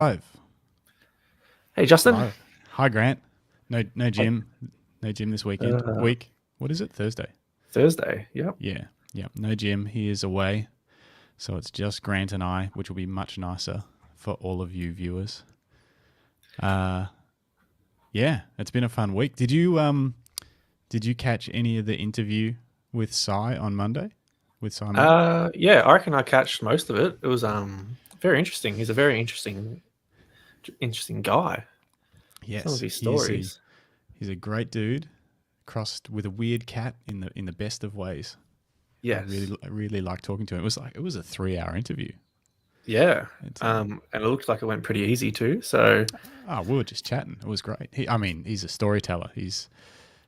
Live. Hey, Justin. Live. Hi, Grant. No gym. No gym this weekend. Uh, Week. What is it? Thursday. Thursday. Yep. Yeah. Yeah. No gym. He is away. So it's just Grant and I, which will be much nicer for all of you viewers. Uh yeah, it's been a fun week. Did you catch any of the interview with Cy on Monday? With Simon? Yeah, I reckon I catched most of it. It was very interesting. He's a very interesting guy. Some of Yes. his He's a stories. he's a great dude, crossed with a weird cat in the best of ways. Yes. I really like talking to him. It was a 3 hour interview. Yeah. It's And it looked like it went pretty easy too. So we were just chatting. It was great. He's a storyteller. He's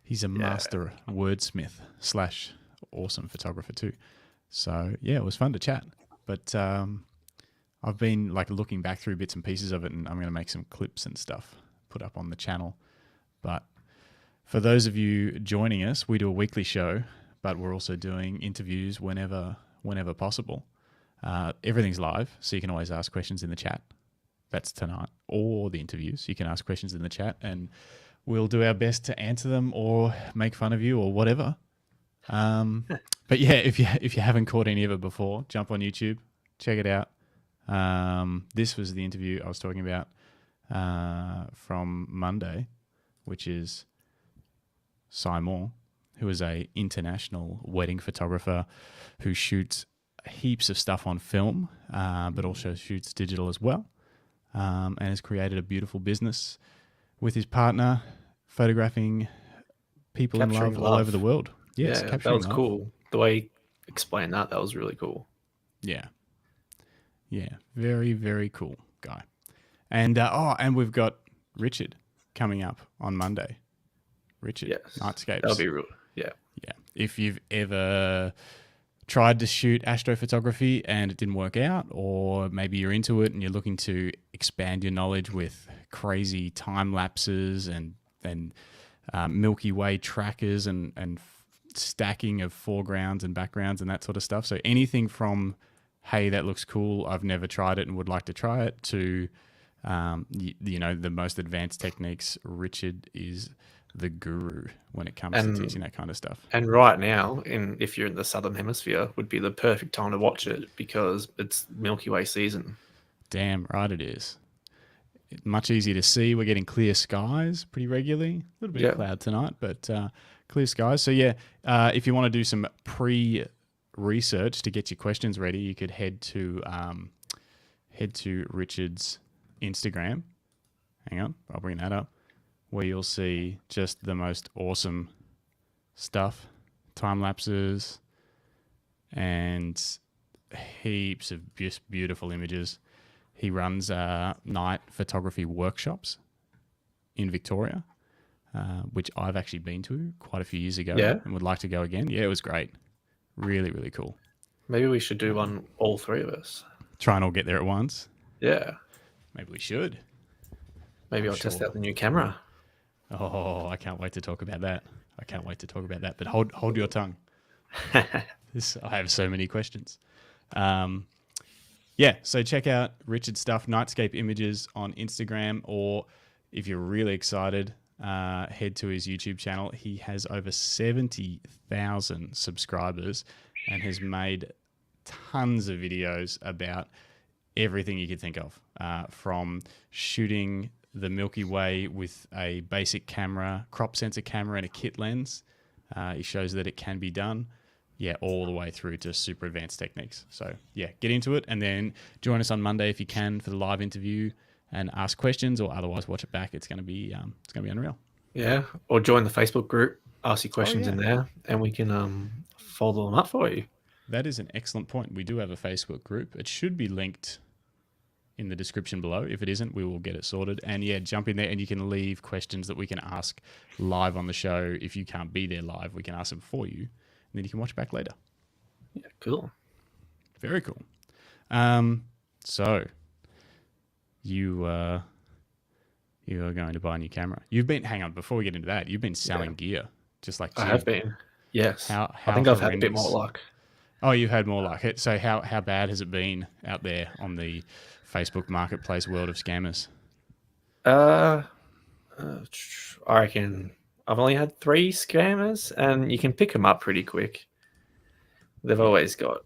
a yeah, master wordsmith slash awesome photographer too. So yeah, it was fun to chat. But I've been like looking back through bits and pieces of it, and I'm going to make some clips and stuff put up on the channel. But for those of you joining us, we do a weekly show, but we're also doing interviews whenever possible. Everything's live, so you can always ask questions in the chat. That's tonight, or the interviews. You can ask questions in the chat, and we'll do our best to answer them or make fun of you or whatever. But yeah, if you haven't caught any of it before, jump on YouTube, check it out. This was the interview I was talking about from Monday, which is Simon, who is a international wedding photographer who shoots heaps of stuff on film, but also shoots digital as well, and has created a beautiful business with his partner, photographing people in capturing love all over the love. world. Yes, Yeah, that capturing was love. cool. The way he explained that was really cool. Yeah, yeah, very very cool guy. And we've got Richard coming up on Monday. Richard Yes. That'll Nightscapes. be real. Yeah. Yeah, if you've ever tried to shoot astrophotography and it didn't work out, or maybe you're into it and you're looking to expand your knowledge with crazy time lapses and Milky Way trackers and stacking of foregrounds and backgrounds and that sort of stuff. So anything from, hey, that looks cool, I've never tried it and would like to try it, to the most advanced techniques. Richard is the guru when it comes to And teaching that kind of stuff. And right now, if you're in the southern hemisphere, would be the perfect time to watch it because it's Milky Way season. Damn right it is. Much easier to see. We're getting clear skies pretty regularly. A little bit of Yeah, cloud tonight, but clear skies. So yeah, if you want to do some pre-research to get your questions ready, you could head to Richard's Instagram. Hang on, I'll bring that up, where you'll see just the most awesome stuff, time lapses, and heaps of just beautiful images. He runs night photography workshops in Victoria, which I've actually been to quite a few years ago yeah. and would like to go again. Yeah, it was great. Really, really cool. Maybe we should do one, all three of us. Try and all get there at once. Yeah. Maybe we should. Maybe I'm I'll test sure. out the new camera. Oh, I can't wait to talk about that. But hold your tongue. I have so many questions. Yeah, so check out Richard's stuff, Nightscape Images on Instagram, or if you're really excited, head to his YouTube channel. He has over 70,000 subscribers and has made tons of videos about everything you could think of, from shooting the Milky Way with a basic camera, crop sensor camera, and a kit lens. He shows that it can be done. Yeah, all the way through to super advanced techniques. So yeah, get into it, and then join us on Monday if you can for the live interview and ask questions, or otherwise watch it back. It's gonna be unreal. Yeah. Or join the Facebook group, ask your Oh questions yeah, in there, and we can follow them up for you. that is an excellent point. We do have a Facebook group. It should be linked in the description below. If it isn't, we will get it sorted. And yeah, jump in there and you can leave questions that we can ask live on the show. If you can't be there live, we can ask them for you, and then you can watch back later. Yeah, cool. Very cool. So you are going to buy a new camera. Hang on, before we get into that, you've been selling gear, just like I Jim. have been. Yes. How I think I've had a bit more horrendous? luck. Oh, you've had more luck. So how bad has it been out there on the Facebook Marketplace world of scammers? Uh, I reckon I've only had 3 scammers, and you can pick them up pretty quick. They've always got,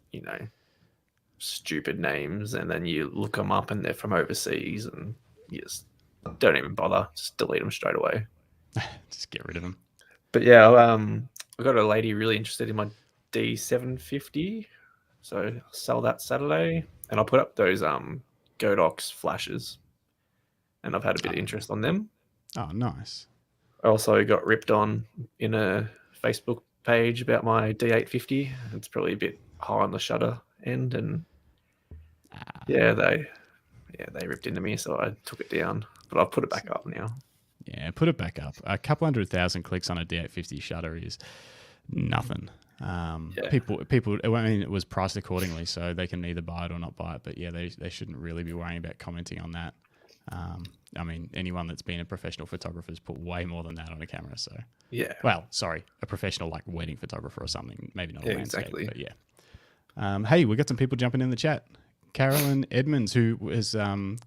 stupid names, and then you look them up and they're from overseas, and you just don't even bother. Just delete them straight away. Just get rid of them. But yeah, I got a lady really interested in my D750, so I'll sell that Saturday, and I'll put up those Godox flashes, and I've had a bit of interest on them. Oh, nice. I also got ripped on in a Facebook page about my D850. It's probably a bit high on the shutter end, and they ripped into me, so I took it down, but I've put it back up now. Yeah, put it back up. A couple 100,000 clicks on a D850 shutter is nothing. People. I mean, it was priced accordingly, so they can either buy it or not buy it. But yeah, they shouldn't really be worrying about commenting on that. I mean, anyone that's been a professional photographer has put way more than that on a camera. So yeah. Well, sorry, a professional like wedding photographer or something. Maybe not a landscape, exactly. but yeah. Hey, we got some people jumping in the chat. Carolyn Edmonds, who was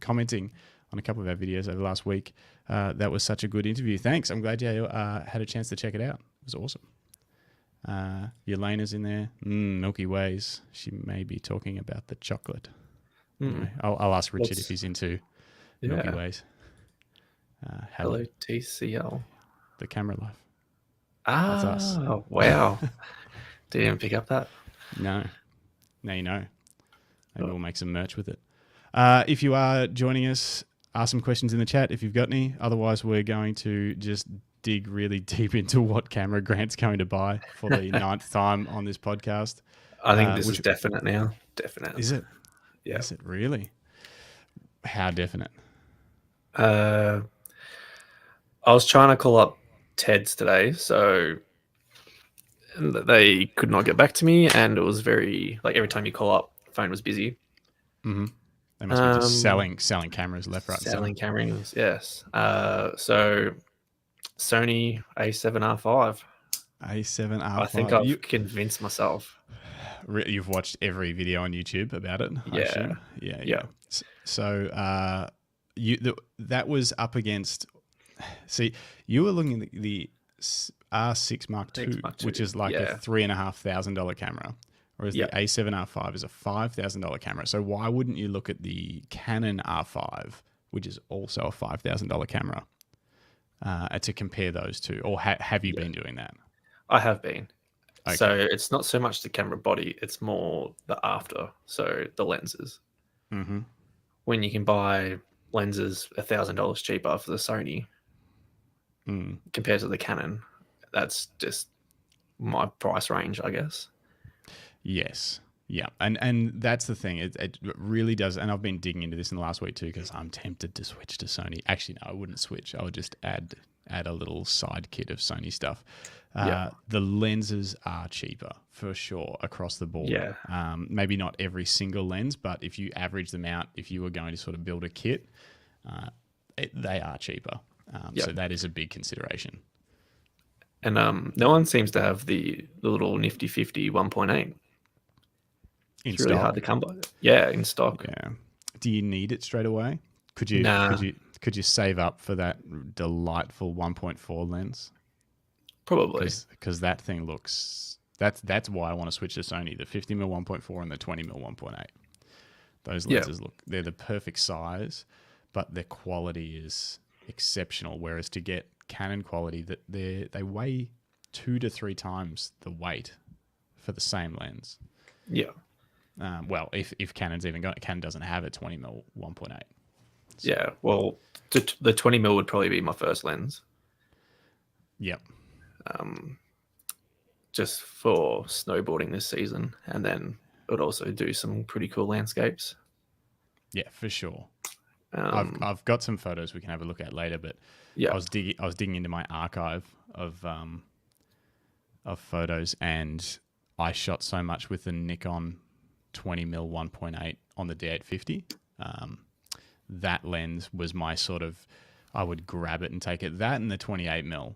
commenting on a couple of our videos over the last week. That was such a good interview. Thanks. I'm glad you had a chance to check it out. It was awesome. Yelena's in there. Milky Ways. She may be talking about the chocolate. Anyway, I'll ask Richard if he's into Milky Ways. Hello, TCL. The camera life. That's us. Oh, wow. Didn't pick up that. No. Now you know. Maybe we'll make some merch with it. If you are joining us, ask some questions in the chat if you've got any. Otherwise, we're going to just dig really deep into what camera Grant's going to buy for the 9th time on this podcast. I think this is definite now. Definite. Is it? Yeah. Is it really? How definite? I was trying to call up Ted's today, so they could not get back to me, and it was very, like, every time you call up, the phone was busy. Mm-hmm. They must be just selling cameras left, right, selling cameras, yes. So Sony A7R5. A7R5. I think I've convinced myself. You've watched every video on YouTube about it, I assume? Yeah. So that was up against... See, you were looking at the R6 Mark II, which is like a $3,500 camera, whereas the A7R5 is a $5,000 camera. So why wouldn't you look at the Canon R5, which is also a $5,000 camera, to compare those two? Or have you been doing that? I have been. Okay. So it's not so much the camera body, it's more the after, so the lenses. Mm-hmm. When you can buy lenses $1,000 cheaper for the Sony compared to the Canon, that's just my price range, I guess. Yes. Yeah. And that's the thing. It really does. And I've been digging into this in the last week too, because I'm tempted to switch to Sony. Actually, no, I wouldn't switch. I would just add a little side kit of Sony stuff. The lenses are cheaper for sure across the board. Yeah. Maybe not every single lens, but if you average them out, if you were going to sort of build a kit, they are cheaper. So that is a big consideration. And no one seems to have the little nifty 50 1.8. It's really hard to come by. Yeah, in stock. Yeah. Do you need it straight away? Could you save up for that delightful 1.4 lens? Probably. Because that thing looks... That's why I want to switch to Sony, the 50mm 1.4 and the 20mm 1.8. Those lenses they're the perfect size, but their quality is exceptional. Whereas to get Canon quality, that they weigh 2 to 3 times the weight for the same lens. Yeah. Well, if Canon's even got it, Canon doesn't have a 20mm 1.8. So. Yeah. Well, the 20mm would probably be my first lens. Yep. Just for snowboarding this season, and then it would also do some pretty cool landscapes. Yeah, for sure. I've got some photos we can have a look at later, but I was digging into my archive of photos, and I shot so much with the Nikon 20mm 1.8 on the D850. That lens was my sort of, I would grab it and take it. That and the 28mm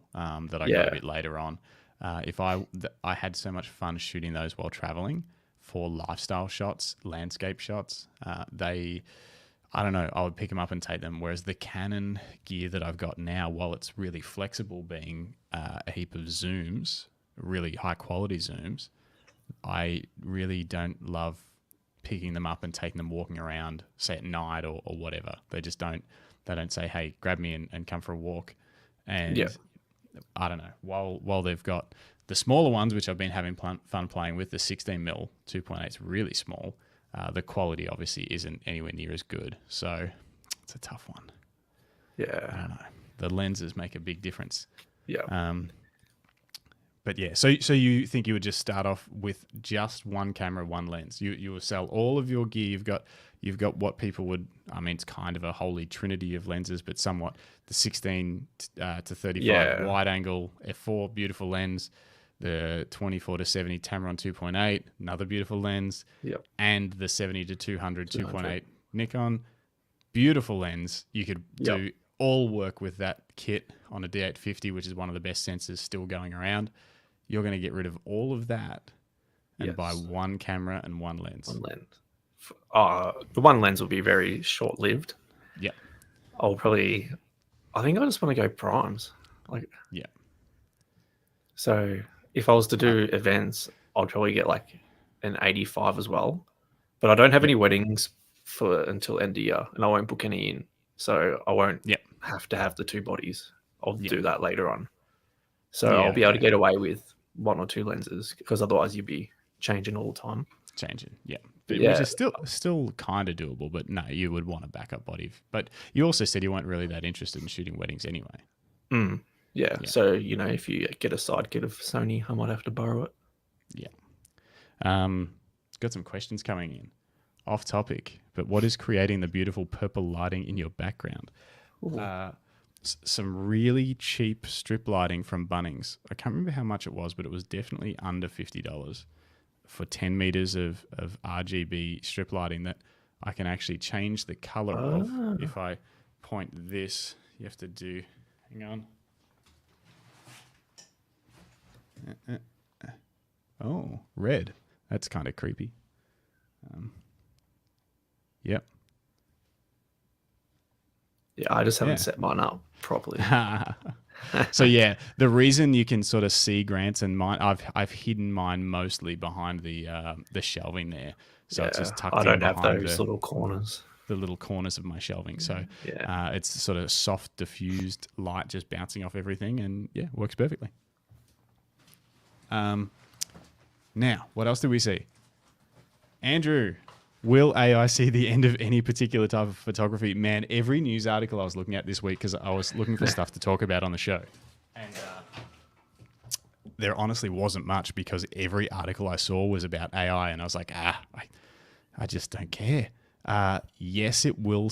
that I got a bit later on. I had so much fun shooting those while traveling for lifestyle shots, landscape shots. I I don't know, I would pick them up and take them. Whereas the Canon gear that I've got now, while it's really flexible, being a heap of zooms, really high quality zooms, I really don't love picking them up and taking them walking around, say at night or whatever. They just don't. They don't say, "Hey, grab me and come for a walk." And I don't know. While they've got the smaller ones, which I've been having fun playing with, the 16mm 2.8 is really small. The quality obviously isn't anywhere near as good, so it's a tough one. Yeah, I don't know. The lenses make a big difference. Yeah. But yeah, so you think you would just start off with just one camera, one lens? You will sell all of your gear. You've got what people would. I mean, it's kind of a holy trinity of lenses, but somewhat the 16 to 35 wide angle f4 beautiful lens, the 24 to 70 Tamron 2.8 another beautiful lens, and the 70 to 200 2.8 Nikon beautiful lens. You could do all work with that kit on a D850, which is one of the best sensors still going around. You're going to get rid of all of that and buy one camera and one lens. One lens. The one lens will be very short-lived. Yeah. I think I just want to go primes. So if I was to do events, I'd probably get like an 85 as well. But I don't have any weddings until end of year, and I won't book any in. So I won't have to have the two bodies. I'll do that later on. So I'll be able to get away with one or two lenses, because otherwise you'd be changing all the time. Which is still kind of doable, but no, you would want a backup body. But you also said you weren't really that interested in shooting weddings anyway. So, if you get a side kit of Sony, I might have to borrow it. Got some questions coming in. Off topic, but what is creating the beautiful purple lighting in your background? Some really cheap strip lighting from Bunnings. I can't remember how much it was, but it was definitely under $50 for 10 meters of RGB strip lighting that I can actually change the color of. If I point this, you have to do, hang on. Oh, red. That's kind of creepy. Yep. Yeah, I just haven't set mine up properly. So yeah, the reason you can sort of see Grant's and mine, I've hidden mine mostly behind the shelving there, so it's just tucked in. I don't have those little corners. The little corners of my shelving, so it's sort of soft, diffused light just bouncing off everything, and works perfectly. Now, what else do we see? Andrew, will AI see the end of any particular type of photography? Man, every news article I was looking at this week, because I was looking for stuff to talk about on the show, and there honestly wasn't much, because every article I saw was about AI, and I was like, I just don't care. Yes, it will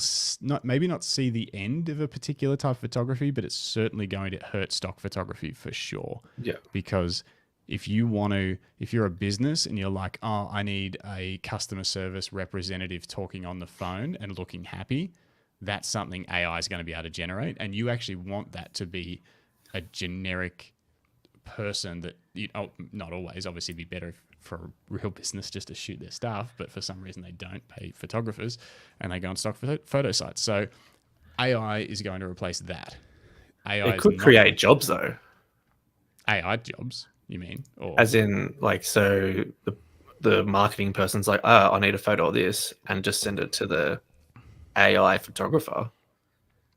maybe not see the end of a particular type of photography, but it's certainly going to hurt stock photography for sure. Yeah. Because if you're a business and you're like, oh, I need a customer service representative talking on the phone and looking happy, that's something AI is going to be able to generate. And you actually want that to be a generic person that, not always, obviously it'd be better for a real business just to shoot their stuff, but for some reason they don't pay photographers and they go on stock photo sites. So AI is going to replace that. It could create jobs though. AI jobs, you mean? Or as in, like, so the marketing person's like, I need a photo of this, and just send it to the AI photographer.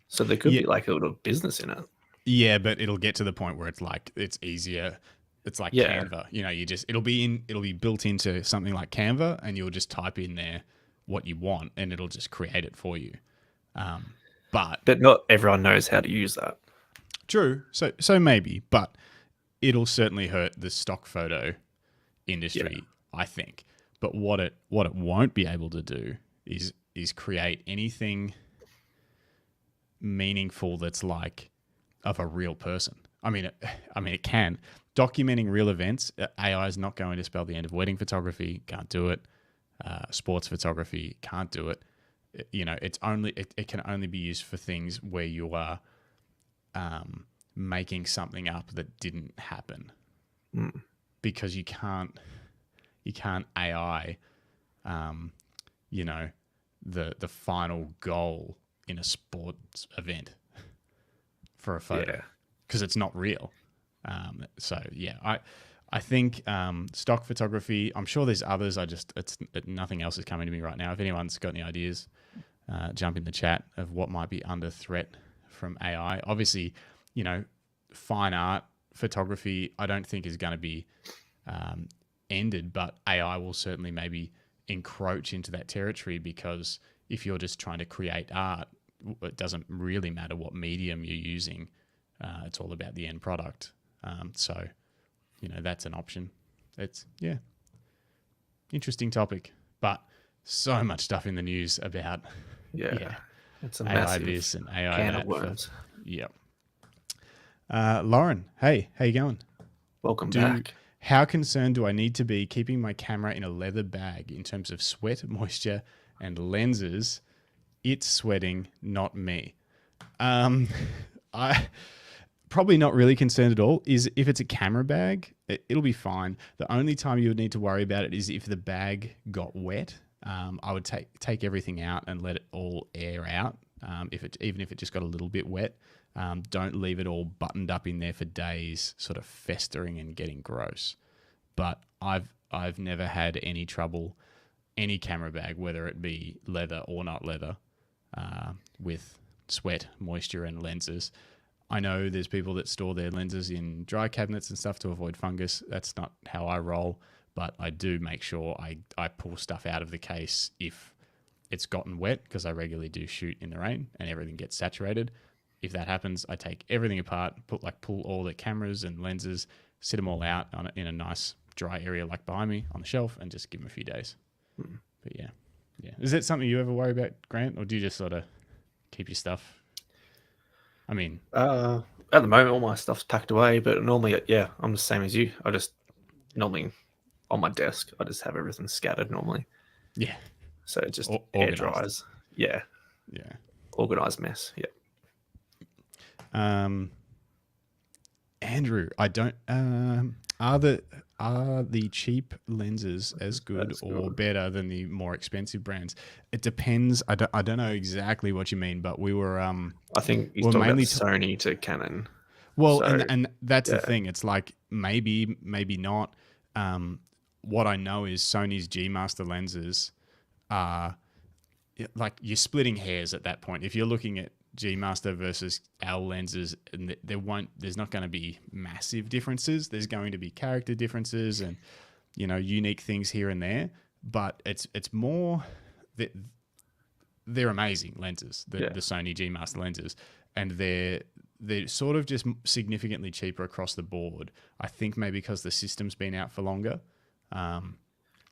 So there could be like a little business in it. Yeah, but it'll get to the point where it's like it's easier. It's like Canva. It'll be built into something like Canva, and you'll just type in there what you want, and it'll just create it for you. But not everyone knows how to use that. True. So maybe, but it'll certainly hurt the stock photo industry, I think. But what it won't be able to do is create anything meaningful that's like of a real person. I mean, it can. Documenting real events, AI is not going to spell the end of wedding photography. Can't do it. Sports photography, can't do it. It can only be used for things where you are making something up that didn't happen, because you can't AI, the final goal in a sports event for a photo because it's not real. So yeah, I think stock photography. I'm sure there's others. Nothing else is coming to me right now. If anyone's got any ideas, jump in the chat of what might be under threat from AI. Obviously, fine art photography, I don't think is going to be ended, but AI will certainly maybe encroach into that territory, because if you're just trying to create art, it doesn't really matter what medium you're using. It's all about the end product. So, that's an option. It's, interesting topic, but so much stuff in the news about it's a AI massive this and AI can that. of worms. Lauren, hey, how you going? Welcome back. How concerned do I need to be keeping my camera in a leather bag in terms of sweat, moisture, and lenses? It's sweating, not me. I probably not really concerned at all. Is if it's a camera bag, it'll be fine. The only time you would need to worry about it is if the bag got wet. I would take everything out and let it all air out. Even if it just got a little bit wet, don't leave it all buttoned up in there for days, sort of festering and getting gross. But I've never had any trouble, any camera bag, whether it be leather or not leather, with sweat, moisture, and lenses. I know there's people that store their lenses in dry cabinets and stuff to avoid fungus. That's not how I roll, but I do make sure I pull stuff out of the case if it's gotten wet, because I regularly do shoot in the rain and everything gets saturated. If that happens, I take everything apart, pull all the cameras and lenses, sit them all out in a nice dry area like behind me on the shelf, and just give them a few days. But yeah. Is that something you ever worry about, Grant, or do you just sort of keep your stuff? I mean, at the moment, all my stuff's packed away, but normally, I'm the same as you. I just normally on my desk, I just have everything scattered normally. Yeah. So it just air dries. Yeah. Yeah. Organized mess. Yeah. Andrew, I don't. Are the cheap lenses as good or better than the more expensive brands? It depends. I don't know exactly what you mean, but we were. I think he's talking about Sony to Canon. Well, so, and that's the thing. It's like maybe not. What I know is Sony's G Master lenses are like, you're splitting hairs at that point. If you're looking at G Master versus our lenses, and there's not going to be massive differences. There's going to be character differences and unique things here and there, but it's more that they're amazing lenses, the Sony G Master lenses, and they're sort of just significantly cheaper across the board. I think maybe because the system's been out for longer, and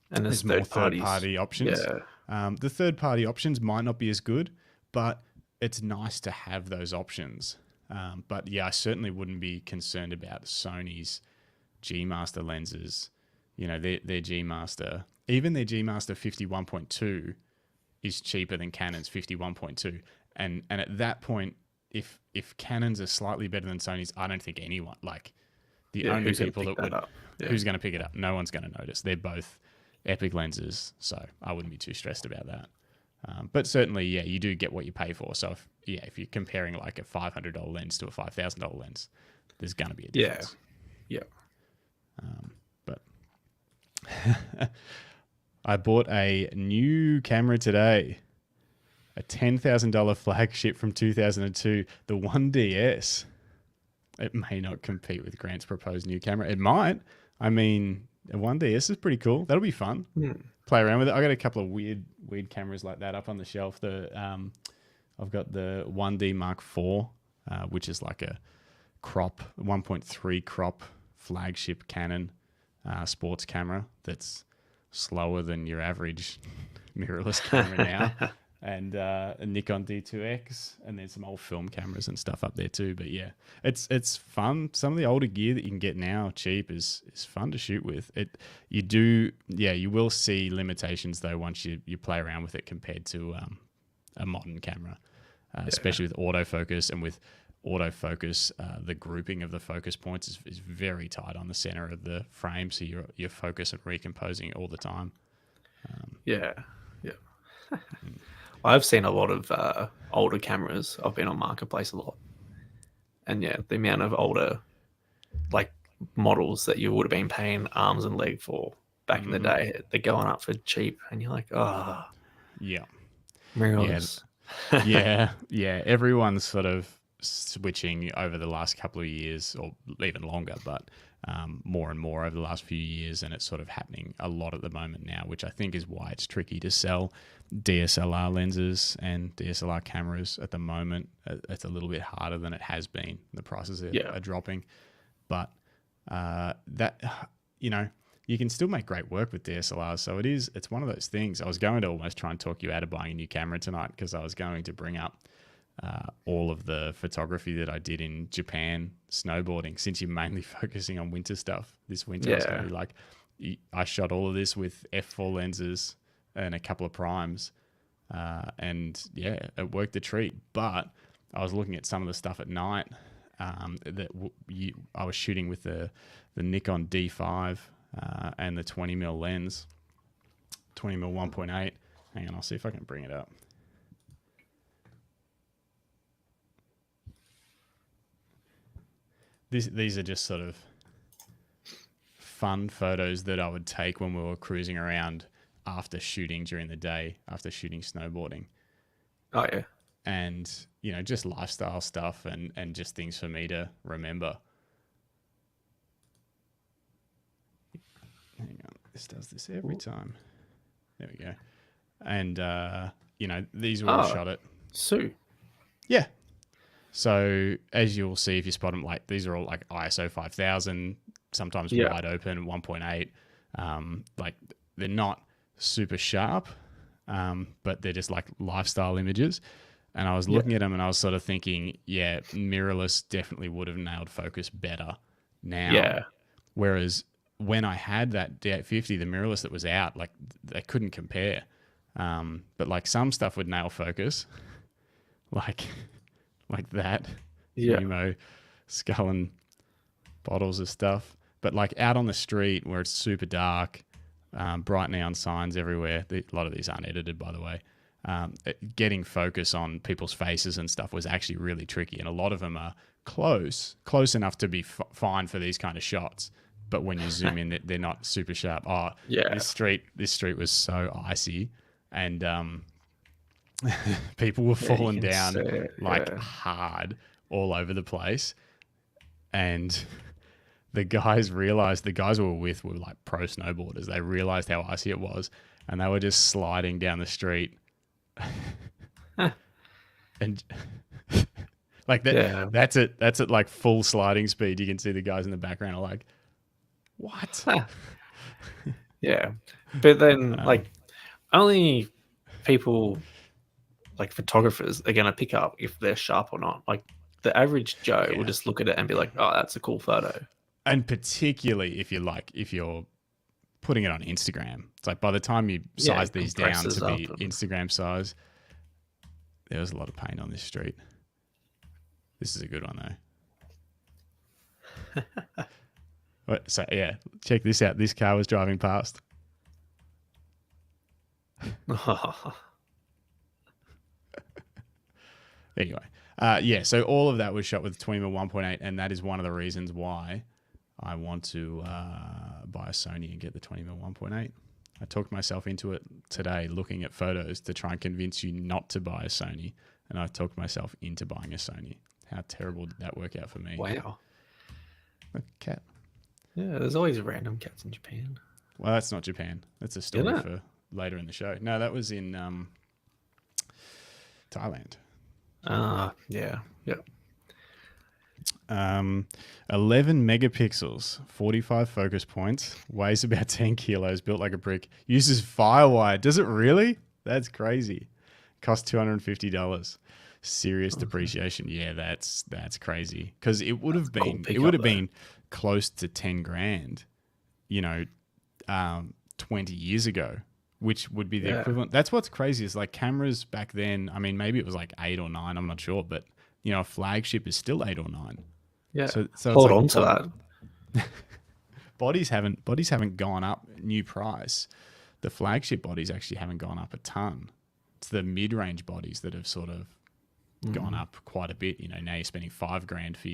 there's more third-party options. The third-party options might not be as good, but it's nice to have those options. But yeah, I certainly wouldn't be concerned about Sony's G Master lenses. Their G Master, even their G Master 51.2 is cheaper than Canon's 51.2. And at that point, if Canon's are slightly better than Sony's, I don't think anyone, like the only people that would, who's going to pick it up? No one's going to notice. They're both epic lenses, so I wouldn't be too stressed about that. But certainly, you do get what you pay for. So if you're comparing like a $500 lens to a $5,000 lens, there's going to be a difference. Yeah. But I bought a new camera today, a $10,000 flagship from 2002, the 1DS. It may not compete with Grant's proposed new camera. It might. I mean, a 1DS is pretty cool. That'll be fun. Play around with it. I got a couple of weird cameras like that up on the shelf. I've got the 1D Mark IV, which is like a 1.3 crop flagship Canon sports camera that's slower than your average mirrorless camera now, and a Nikon D2X, and there's some old film cameras and stuff up there too. But yeah, it's fun. Some of the older gear that you can get now cheap is fun to shoot with. You will see limitations though once you play around with it compared to a modern camera, especially with autofocus. And with autofocus, the grouping of the focus points is very tight on the center of the frame, so you're focus and recomposing all the time. I've seen a lot of older cameras. I've been on Marketplace a lot. And yeah, the amount of older like models that you would have been paying arms and leg for back in the day, they're going up for cheap. And you're like, oh, Yeah. mirrorless. Yeah. Yeah. Everyone's sort of switching over the last couple of years, or even longer, but more and more over the last few years. And it's sort of happening a lot at the moment now, which I think is why it's tricky to sell DSLR lenses and DSLR cameras at the moment. It's a little bit harder than it has been. The prices are dropping. But that, you know, you can still make great work with DSLRs. So it's one of those things. I was going to almost try and talk you out of buying a new camera tonight, because I was going to bring up all of the photography that I did in Japan snowboarding, since you're mainly focusing on winter stuff this winter. Yeah. It's going to be like, I shot all of this with f4 lenses and a couple of primes. And yeah, it worked a treat. But I was looking at some of the stuff at night that I was shooting with the Nikon D5 and the 20mm lens, 20mm 1.8. Hang on, I'll see if I can bring it up. These are just sort of fun photos that I would take when we were cruising around after shooting during the day, after shooting snowboarding. Oh, yeah. And, you know, just lifestyle stuff and just things for me to remember. Hang on, this does this every time. There we go. And, you know, these were all shot at... Sue. Yeah. So as you'll see if you spot them, like these are all like ISO 5000, sometimes wide open, 1.8. Like they're not super sharp, but they're just like lifestyle images. And I was looking at them and I was sort of thinking, yeah, mirrorless definitely would have nailed focus better now. Yeah. Whereas when I had that D850, the mirrorless that was out, like they couldn't compare. But like some stuff would nail focus, like that. Yeah. Nemo sculling bottles of stuff. But like out on the street where it's super dark, bright neon signs everywhere. A lot of these aren't edited, by the way. Getting focus on people's faces and stuff was actually really tricky. And a lot of them are close enough to be fine for these kind of shots. But when you zoom in, they're not super sharp. Oh, yeah. This street was so icy, and people were falling down hard all over the place. And the guys we were with were like pro snowboarders. They realized how icy it was, and they were just sliding down the street. And like that, that's at like full sliding speed. You can see the guys in the background are like, what? Yeah. But then like only people like photographers are going to pick up if they're sharp or not. Like the average Joe will just look at it and be like, oh, that's a cool photo. And particularly if you're putting it on Instagram. It's like by the time you size these down to be Instagram size, there was a lot of paint on this street. This is a good one though. So yeah, check this out. This car was driving past. Anyway, so all of that was shot with 20mm 1.8, and that is one of the reasons why I want to buy a Sony and get the 20mm 1.8. I talked myself into it today looking at photos to try and convince you not to buy a Sony, and I talked myself into buying a Sony. How terrible did that work out for me? Wow. Look, cat. Yeah, there's always random cats in Japan. Well, that's not Japan. That's a story for later in the show. No, that was in Thailand. Yeah. 11 megapixels, 45 focus points, weighs about 10 kilos, built like a brick, uses Firewire. Does it really? That's crazy. Cost $250. Serious depreciation. Yeah, that's crazy. Because it would have been close to 10 grand, 20 years ago, which would be the equivalent. That's what's crazy is like cameras back then. I mean, maybe it was like 8 or 9. I'm not sure, but a flagship is still 8 or 9. Yeah. So hold on to that. Bodies haven't gone up new price. The flagship bodies actually haven't gone up a ton. it's the mid-range bodies that have sort of gone up quite a bit. You know, now you're spending $5,000 for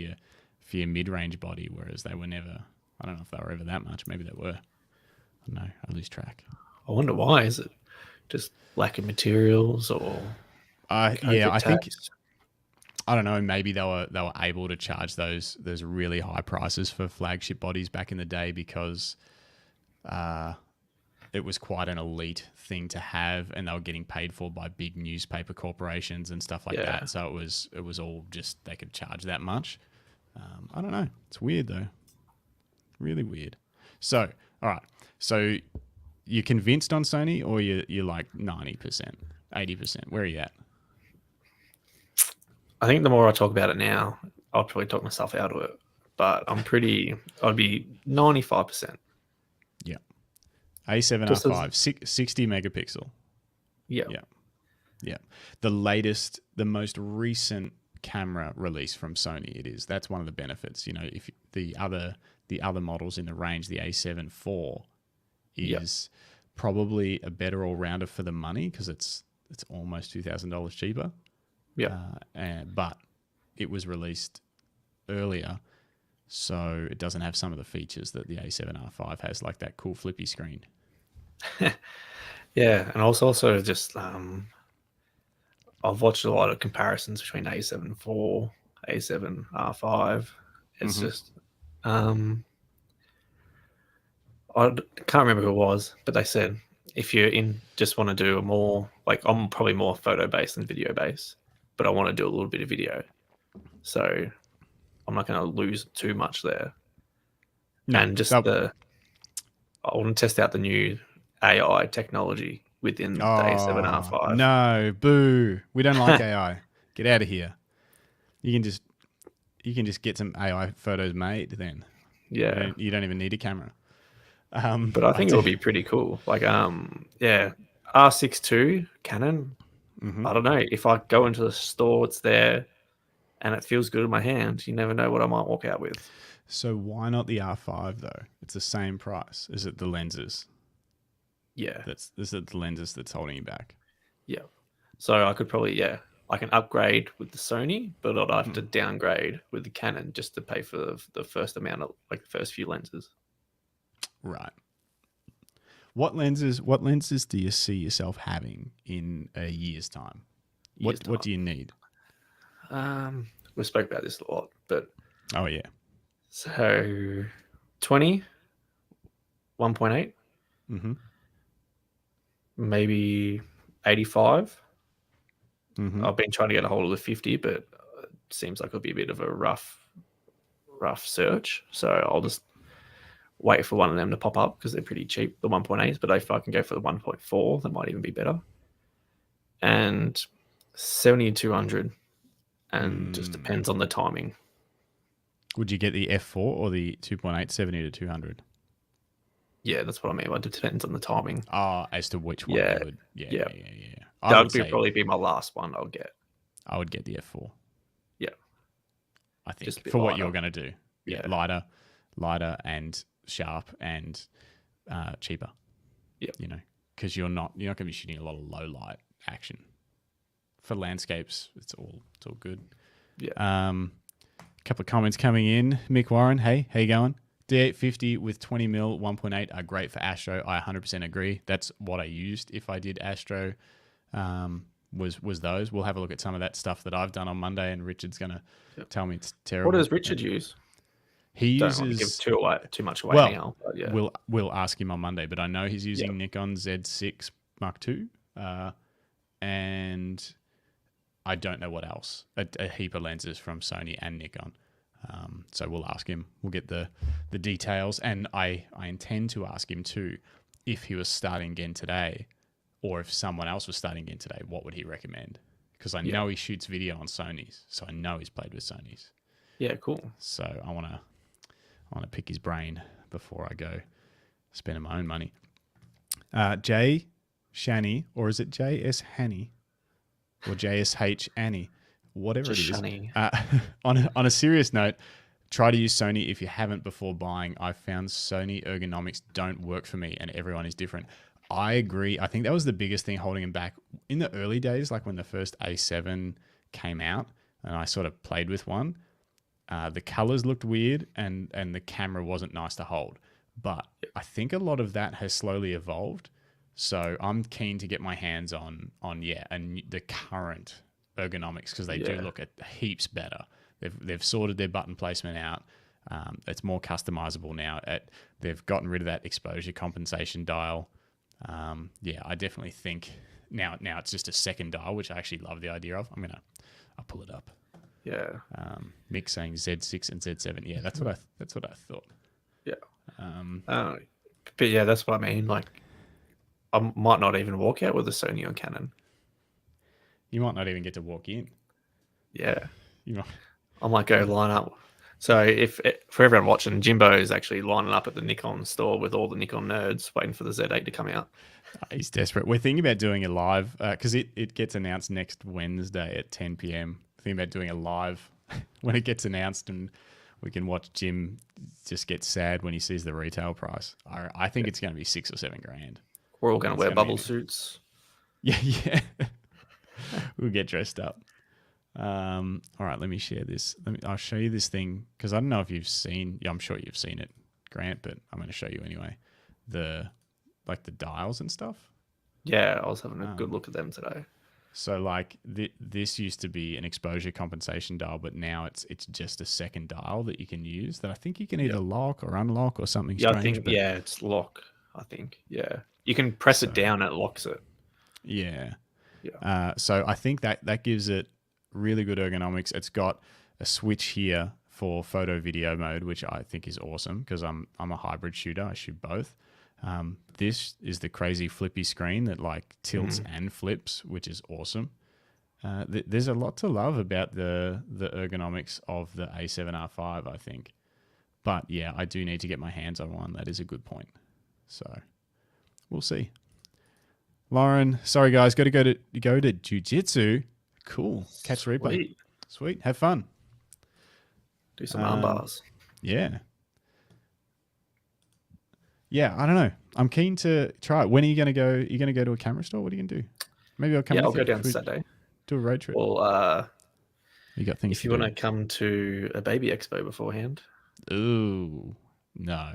your mid-range body, whereas they were never. I don't know if they were ever that much. Maybe they were. I don't know. I lose track. I wonder why. Is it just lack of materials or? Yeah, I think. I don't know. Maybe they were able to charge those really high prices for flagship bodies back in the day because it was quite an elite thing to have, and they were getting paid for by big newspaper corporations and stuff like that. So it was all just they could charge that much. I don't know. It's weird though. Really weird. So all right. So you're convinced on Sony, or you're like 90%, 80%? Where are you at? I think the more I talk about it now, I'll probably talk myself out of it. But I'd be 95%. Yeah. A7R5, 60 megapixel. Yeah. Yeah. Yeah. The most recent camera release from Sony it is. That's one of the benefits. You know, if the other models in the range, the A7 IV is probably a better all-rounder for the money because it's almost $2,000 cheaper. Yeah. But it was released earlier, so it doesn't have some of the features that the A7R5 has, like that cool flippy screen. Yeah, and also just I've watched a lot of comparisons between A7 IV, A7 R5. It's just I can't remember who it was, but they said if you just want to do a more like I'm probably more photo based than video based, but I want to do a little bit of video, so I'm not going to lose too much there. No, and just I want to test out the new AI technology within the A7R5. No, boo! We don't like AI. Get out of here. You can just get some AI photos made then. Yeah, you don't even need a camera. But I think it'll be pretty cool. Like R6 II Canon. I don't know if I go into the store, it's there, and it feels good in my hand. You never know what I might walk out with. So why not the R5 though? It's the same price. Is it the lenses? Yeah. Is it the lenses that's holding you back? Yeah. So I could probably, I can upgrade with the Sony, but I'd have to downgrade with the Canon just to pay for the first amount of, like, the first few lenses. Right. What lenses do you see yourself having in a year's time? What do you need? We spoke about this a lot, but oh yeah. So 20, 1.8, maybe 85. I've been trying to get a hold of the 50, but it seems like it'll be a bit of a rough search. So I'll just wait for one of them to pop up because they're pretty cheap, the 1.8s. But if I can go for the 1.4, that might even be better. And 70 to 200, and just depends on the timing. Would you get the F4 or the 2.8 70 to 200? Yeah, that's what I mean. It depends on the timing. As to which one you would. Yeah. That would probably be my last one I'll get. I would get the F4. Yeah. I think for what you're going to do. Yeah. Lighter and sharp and cheaper. Yeah. You know, because you're not going to be shooting a lot of low light action. For landscapes, it's all good. Yeah. A couple of comments coming in. Mick Warren, hey, how you going? D850 with 20mm 1.8 are great for Astro. I 100% agree. That's what I used if I did Astro. Was those. We'll have a look at some of that stuff that I've done on Monday, and Richard's going to tell me it's terrible. What does Richard use? He uses. Don't want to give too much away now. But yeah. We'll ask him on Monday, but I know he's using Nikon Z6 Mark II, and I don't know what else. A heap of lenses from Sony and Nikon. So we'll ask him. We'll get the details, and I intend to ask him too if he was starting again today, or if someone else was starting again today. What would he recommend? Because I know he shoots video on Sonys, so I know he's played with Sonys. Yeah, cool. So I want to pick his brain before I go spending my own money. J Shani, or is it JS Hanny, or JSH Annie? Whatever just it is. On a serious note, try to use Sony if you haven't before buying. I found Sony ergonomics don't work for me, and everyone is different. I agree. I think that was the biggest thing holding him back in the early days, like when the first A7 came out and I sort of played with one. The colors looked weird and the camera wasn't nice to hold. But I think a lot of that has slowly evolved. So I'm keen to get my hands on and the current ergonomics, because they do look at heaps better. They've sorted their button placement out. It's more customizable now. They've gotten rid of that exposure compensation dial. I definitely think now it's just a second dial, which I actually love the idea of. I'll pull it up. Yeah. Mick saying Z6 and Z7. Yeah, that's what I thought. Yeah. But yeah, that's what I mean. Like, I might not even walk out with a Sony or Canon. You might not even get to walk in. Yeah. You might. I might go line up. So for everyone watching, Jimbo is actually lining up at the Nikon store with all the Nikon nerds waiting for the Z8 to come out. He's desperate. We're thinking about doing a live because it gets announced next Wednesday at 10 p.m. Thinking about doing a live when it gets announced, and we can watch Jim just get sad when he sees the retail price. I think it's going to be $6 or $7 grand. We're all going to wear bubble suits. Yeah. We'll get dressed up. All right, let me share this. I'll show you this thing because I don't know if you've seen. I'm sure you've seen it, Grant, but I'm going to show you anyway. The dials and stuff. Yeah, I was having a good look at them today. So like this used to be an exposure compensation dial, but now it's just a second dial that you can use that I think you can either lock or unlock or something strange. I think it's lock. I think you can press it down and it locks it. Yeah. So I think that gives it really good ergonomics. It's got a switch here for photo video mode, which I think is awesome because I'm a hybrid shooter. I shoot both. This is the crazy flippy screen that like tilts and flips, which is awesome. There's a lot to love about the ergonomics of the A7R5, I think. But yeah, I do need to get my hands on one. That is a good point. So we'll see. Lauren, sorry guys, got to go to jiu-jitsu. Cool. Catch replay. Sweet. Have fun. Do some arm bars. Yeah. Yeah, I don't know. I'm keen to try it. When are you going to go? Are you going to go to a camera store? What are you going to do? Maybe I'll come with you. I'll go down Saturday. Do a road trip. Well, you got things if you want to come to a baby expo beforehand. Ooh, no.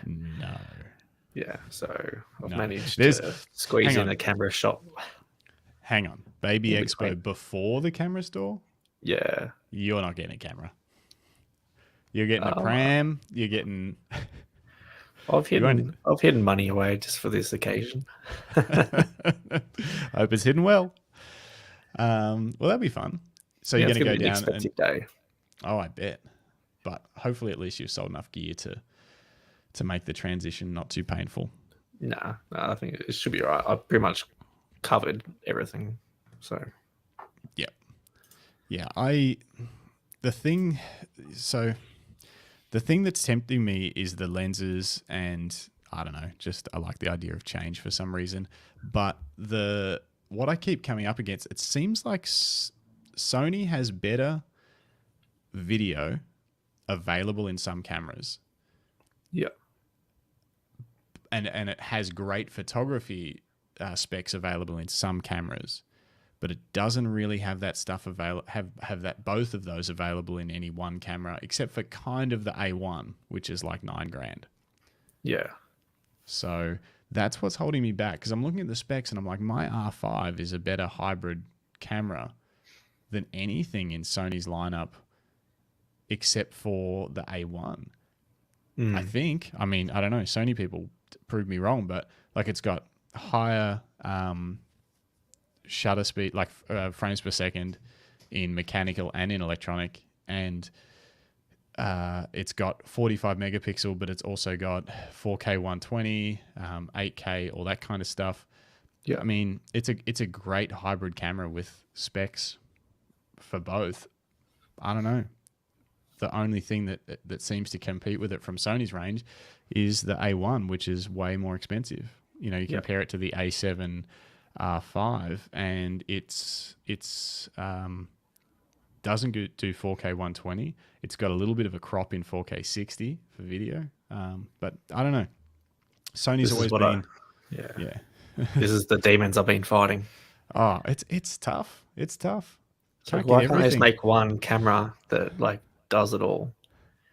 No. Yeah, so I've managed to squeeze in a camera shop. Hang on. Baby expo before the camera store? Yeah. You're not getting a camera. You're getting a pram. You're getting... I've hidden money away just for this occasion. I hope it's hidden well. Well, that'd be fun. So you're going to go down an expensive day. Oh, I bet. But hopefully at least you've sold enough gear to make the transition not too painful. Nah, I think it should be all right. I've pretty much covered everything. So yeah. The thing that's tempting me is the lenses, and I don't know, just I like the idea of change for some reason. But what I keep coming up against, it seems like Sony has better video available in some cameras. Yeah. And it has great photography specs available in some cameras, but it doesn't really have that stuff have that both of those available in any one camera, except for kind of the A1, which is like $9 grand. Yeah. So that's what's holding me back, because I'm looking at the specs and I'm like, my R5 is a better hybrid camera than anything in Sony's lineup, except for the A1. I think. I mean, I don't know. Sony people prove me wrong, but like it's got higher shutter speed, like frames per second in mechanical and in electronic, and it's got 45 megapixel, but it's also got 4K 120, 8K, all that kind of stuff. Yeah, I mean, it's a great hybrid camera with specs for both. I don't know. The only thing that seems to compete with it from Sony's range is the A1, which is way more expensive. You know, you compare it to the A7 R5, and it's doesn't do 4K 120. It's got a little bit of a crop in 4K 60 for video, but I don't know. Sony's always been Yeah. Yeah. This is the demons I've been fighting. Oh, it's tough. It's tough. It's like, Can't get why can't I just everything. make one camera that like does it all?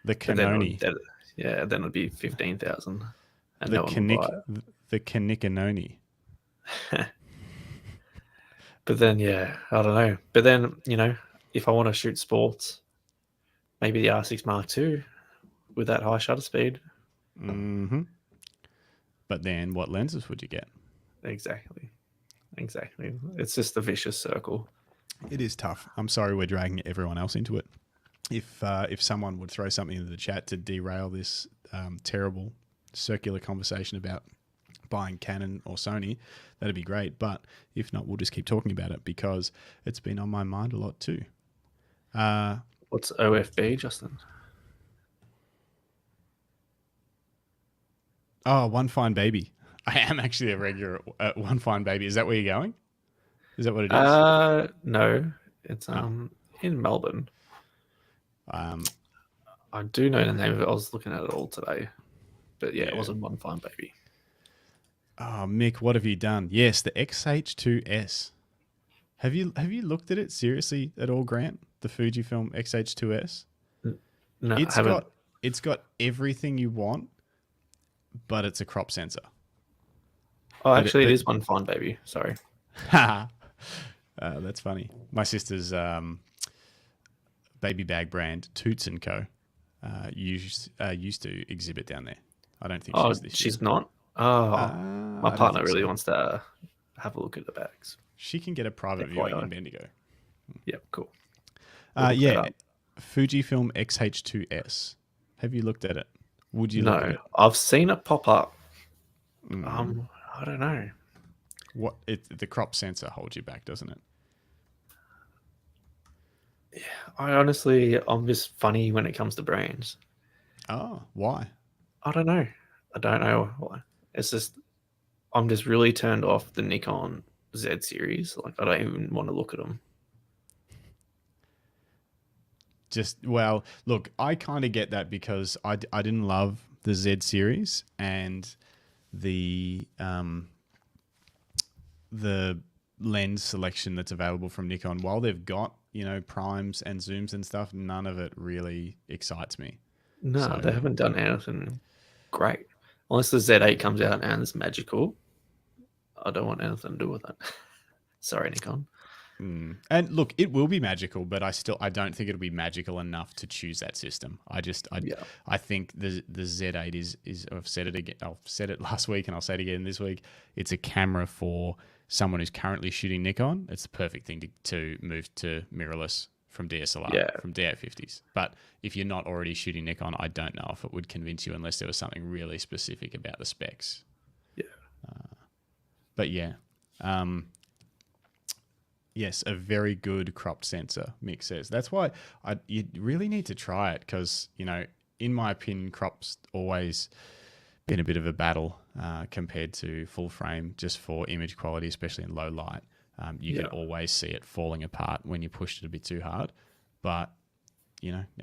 The But then, Canoni. then it'd be 15,000, and The no one would buy the Canicanoni. it. But then, yeah, I don't know. But then, if I want to shoot sports, maybe the R6 Mark II with that high shutter speed. Mm-hmm. But then what lenses would you get? Exactly. It's just a vicious circle. It is tough. I'm sorry we're dragging everyone else into it. If someone would throw something into the chat to derail this terrible circular conversation about buying Canon or Sony, that'd be great. But if not, we'll just keep talking about it because it's been on my mind a lot too. What's OFB, Justin? Oh, One Fine Baby. I am actually a regular at One Fine Baby. Is that where you're going? Is that what it is? No, it's in Melbourne. I do know the name of it. I was looking at it all today, but yeah, it wasn't One Fine Baby. Oh, Mick, what have you done? Yes, the XH2S. Have you looked at it seriously at all, Grant? The Fujifilm XH2S. No, I haven't. It's got everything you want, but it's a crop sensor. Oh, actually, it is One Fine Baby. Sorry. That's funny. My sister's baby bag brand, Toots & Co. Used to exhibit down there. I don't think she's this she's year. not? Oh, my partner really wants so. to have a look at the bags. She can get a private viewing in Bendigo. Yep, cool. Yeah, Fujifilm XH2S. Have you looked at it? Would you look at it? I've seen it pop up. I don't know. The crop sensor holds you back, doesn't it? Yeah, I'm just funny when it comes to brands. Oh, why? I don't know. I don't know why. It's just I'm just really turned off the Nikon Z series. Like I don't even want to look at them. Look, I kind of get that because I didn't love the Z series and the lens selection that's available from Nikon. While they've got primes and zooms and stuff, none of it really excites me. No, they haven't done anything great. Unless the Z8 comes out and it's magical, I don't want anything to do with it. Sorry, Nikon. And look, it will be magical, but I don't think it'll be magical enough to choose that system. I think the Z8 is I've said it again. I've said it last week and I'll say it again this week. It's a camera for someone who's currently shooting Nikon. It's the perfect thing to move to mirrorless from DSLR, from D850s. But if you're not already shooting Nikon, I don't know if it would convince you unless there was something really specific about the specs. Yeah. But yeah. Yes, a very good cropped sensor, Mick says. That's why you really need to try it because, in my opinion, crops always been a bit of a battle compared to full frame just for image quality, especially in low light. You can always see it falling apart when you pushed it a bit too hard. But,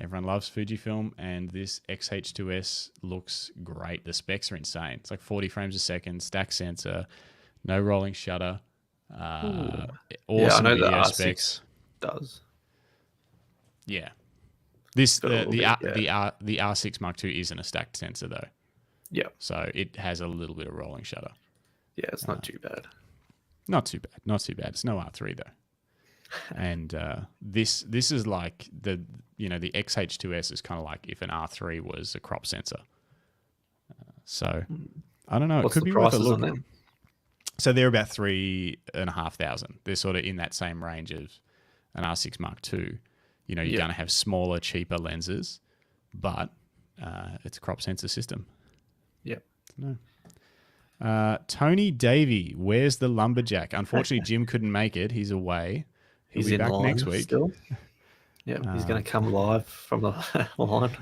everyone loves Fujifilm and this XH2S looks great. The specs are insane. It's like 40 frames a second, stack sensor, no rolling shutter. Awesome video specs. Does. Yeah. The R6 Mark II isn't a stacked sensor though. Yeah. So it has a little bit of rolling shutter. Yeah, it's not too bad. Not too bad. It's no R3 though. And this is like the XH2S is kind of like if an R3 was a crop sensor. So I don't know. What's it could the be worth a prices look. on them? So they're about 3,500. They're sort of in that same range of an R6 Mark II. You're going to have smaller, cheaper lenses, but it's a crop sensor system. Yep. No. Tony Davey, where's the lumberjack? Unfortunately, Jim couldn't make it. He's away. He'll be back next week. Still. Yeah, he's going to come live from the line.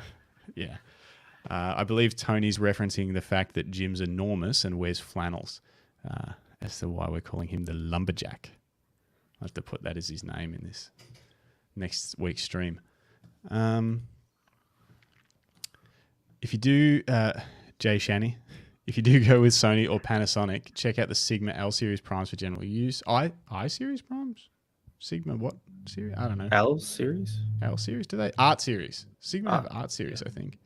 Yeah. I believe Tony's referencing the fact that Jim's enormous and wears flannels. As to why we're calling him the lumberjack. I have to put that as his name in this next week's stream. If you do, Jay Shani, if you do go with Sony or Panasonic, check out the Sigma L series primes for general use. I series primes? Sigma what series? I don't know. L series? L series? Do they? Art series. Sigma have art series, I think.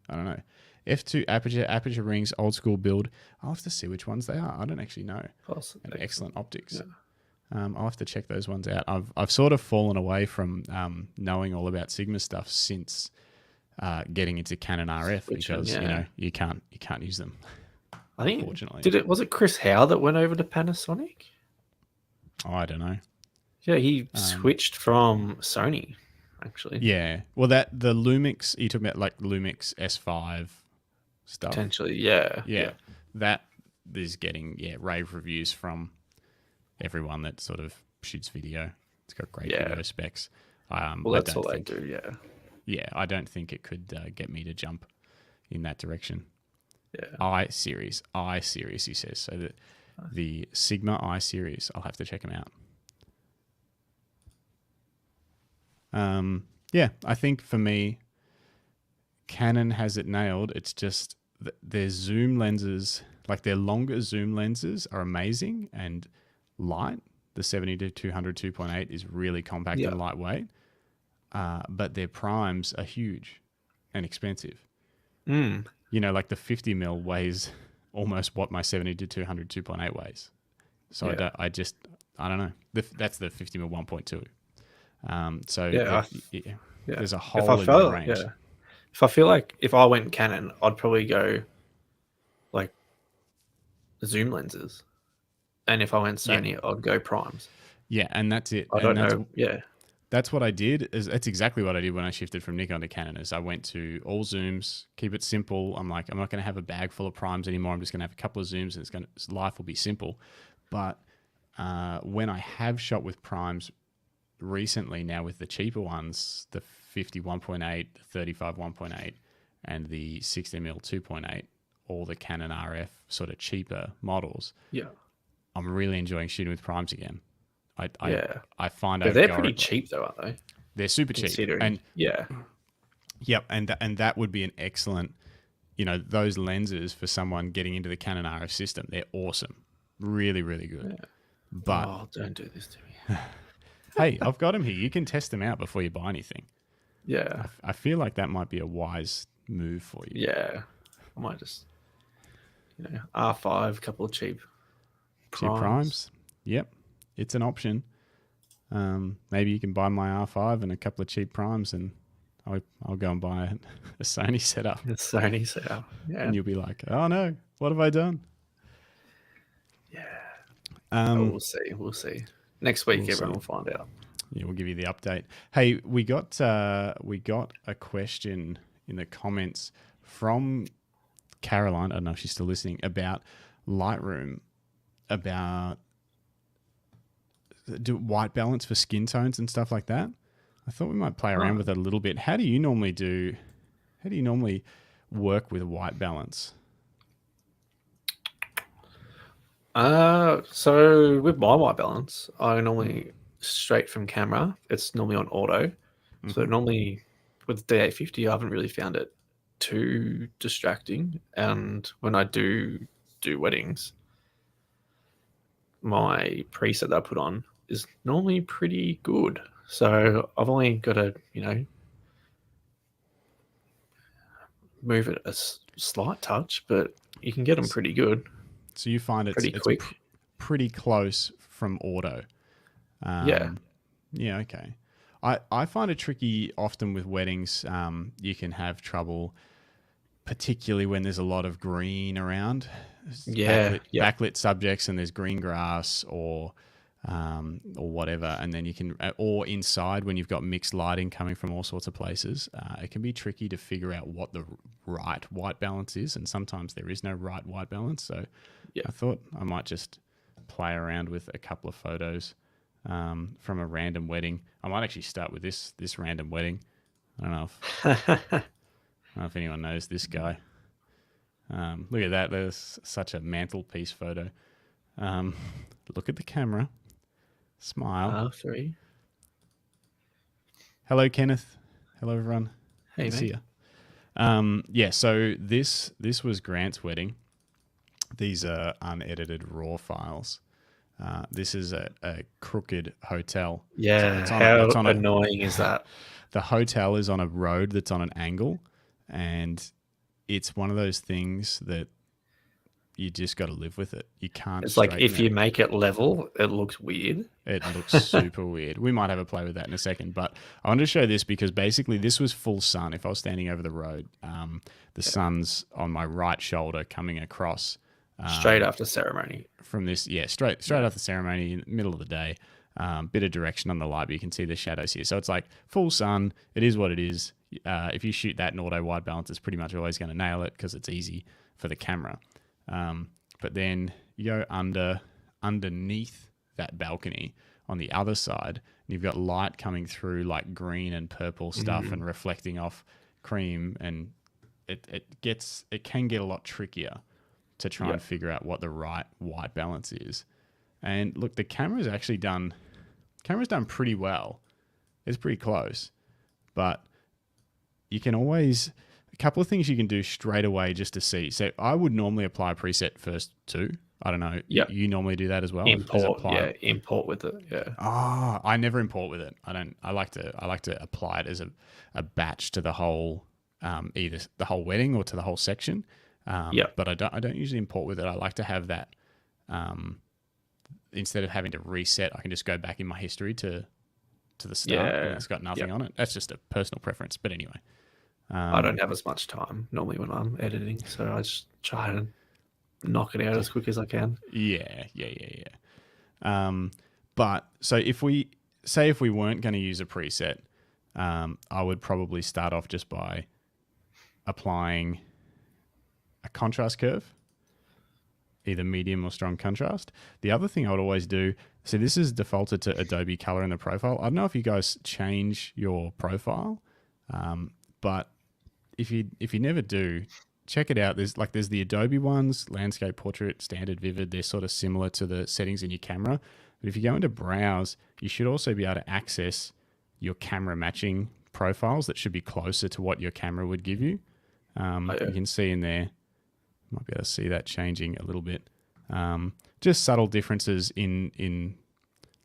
I don't know. F2 aperture rings, old school build. I'll have to see which ones they are. I don't actually know. Possibly. And excellent optics. Yeah. I'll have to check those ones out. I've sort of fallen away from knowing all about Sigma stuff since getting into Canon RF because you know you can't use them. I think unfortunately. was it Chris Howe that went over to Panasonic? Oh, I don't know. Yeah, he switched from Sony, actually. Yeah. Well, the Lumix, you talking about like Lumix S5 stuff? Potentially, yeah. That is getting rave reviews from everyone that sort of shoots video. It's got great video specs. Well, that's all they do, yeah. Yeah, I don't think it could get me to jump in that direction. Yeah. I series, he says. So the Sigma I series, I'll have to check them out. Yeah, I think for me, Canon has it nailed. It's just their zoom lenses, like their longer zoom lenses are amazing and light. The 70-200 2.8 is really compact and lightweight. But their primes are huge and expensive. You know, like the 50mm weighs almost what my 70-200 2.8 weighs. So I don't know. That's the 50mm 1.2. There's a whole in the range. Yeah. If I feel like if I went Canon, I'd probably go like zoom lenses, and if I went Sony, I'd go primes. Yeah, and that's it. I don't know. Yeah, that's what I did. That's exactly what I did when I shifted from Nikon to Canon. Is I went to all zooms, keep it simple. I'm like, I'm not going to have a bag full of primes anymore. I'm just going to have a couple of zooms, and life will be simple. But when I have shot with primes recently, now with the cheaper ones, the 50 1.8, the 35 1.8, and the 60mm 2.8, all the Canon RF sort of cheaper models. Yeah, I'm really enjoying shooting with primes again. I find they're pretty cheap though, aren't they? They're super cheap. And and that would be an excellent, you know, those lenses for someone getting into the Canon RF system. They're awesome, really, really good. Yeah. But don't do this to me. Hey, I've got them here. You can test them out before you buy anything. Yeah. I feel like that might be a wise move for you. Yeah. I might just, R5, couple of cheap primes. Yep. It's an option. Maybe you can buy my R5 and a couple of cheap primes, and I'll go and buy a Sony setup. A Sony setup. Yeah. And you'll be like, oh no, what have I done? Yeah. We'll see. Next week, everyone will find out. Yeah, we'll give you the update. Hey, we got a question in the comments from Caroline. I don't know if she's still listening, about Lightroom, about do white balance for skin tones and stuff like that. I thought we might play around with it a little bit. How do you normally work with white balance? So with my white balance, I normally straight from camera. It's normally on auto. Mm-hmm. So normally with the D850, I haven't really found it too distracting. And when I do weddings, my preset that I put on is normally pretty good. So I've only got to, move it a slight touch, but you can get them pretty good. So you find it's quick. Pretty close from auto. Yeah, okay. I find it tricky often with weddings. You can have trouble, particularly when there's a lot of green around. Backlit subjects and there's green grass or whatever, and then you can, or inside when you've got mixed lighting coming from all sorts of places, it can be tricky to figure out what the right white balance is, and sometimes there is no right white balance. So I thought I might just play around with a couple of photos from a random wedding. I might actually start with this random wedding. I don't know if anyone knows this guy. Look at that. There's such a mantelpiece photo. Look at the camera. Smile. R3. Hello, Kenneth. Hello, everyone. Hey, see ya. So this was Grant's wedding. These are unedited raw files. This is a crooked hotel. Yeah, it's how it's on annoying is that? The hotel is on a road that's on an angle, and it's one of those things that you just got to live with it. You can't. It's like if straighten you it. make it level, it looks weird. It looks super weird. We might have a play with that in a second, but I want to show this because basically this was full sun. If I was standing over the road, the sun's on my right shoulder coming across. Straight after ceremony. From this, straight after the ceremony, in the middle of the day. Bit of direction on the light, but you can see the shadows here. So it's like full sun. It is what it is. If you shoot that in auto wide balance, it's pretty much always going to nail it because it's easy for the camera. But then you go underneath that balcony on the other side, and you've got light coming through like green and purple stuff and reflecting off cream, and it can get a lot trickier to try and figure out what the right white balance is. And look, the camera's done pretty well. It's pretty close, but you can always, a couple of things you can do straight away just to see. So I would normally apply a preset first too. I don't know. Yep. You normally do that as well. Import with it. Yeah. I never import with it. I like to apply it as a batch to the whole, either the whole wedding or to the whole section. But I don't usually import with it. I like to have that. Instead of having to reset, I can just go back in my history to the start, and it's got nothing on it. That's just a personal preference. But anyway, I don't have as much time normally when I'm editing, so I just try to knock it out as quick as I can. Yeah. But so if we weren't going to use a preset, I would probably start off just by applying a contrast curve, either medium or strong contrast. The other thing I would always do, so this is defaulted to Adobe Color in the profile. I don't know if you guys change your profile, but if you never do, check it out. There's the Adobe ones, landscape, portrait, standard, vivid. They're sort of similar to the settings in your camera. But if you go into browse, you should also be able to access your camera matching profiles that should be closer to what your camera would give you. You can see in there, might be able to see that changing a little bit. Just subtle differences in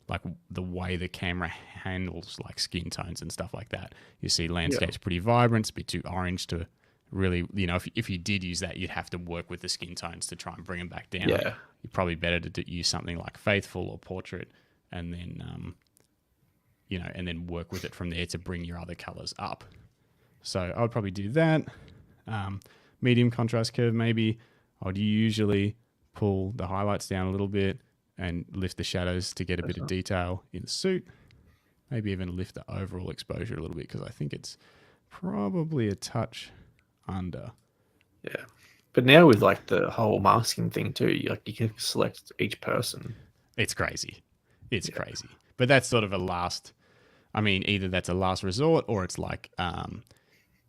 like the way the camera handles like skin tones and stuff like that. You see landscape's pretty vibrant. It's a bit too orange to really, if you did use that, you'd have to work with the skin tones to try and bring them back down. Yeah. You're probably better to use something like faithful or portrait, and then, and then work with it from there to bring your other colors up. So I would probably do that. Medium contrast curve, maybe. I would usually pull the highlights down a little bit and lift the shadows to get a bit of detail in the suit. Maybe even lift the overall exposure a little bit because I think it's probably a touch under. Yeah. But now with like the whole masking thing too, you can select each person. It's crazy. It's crazy. But that's sort of either that's a last resort or it's like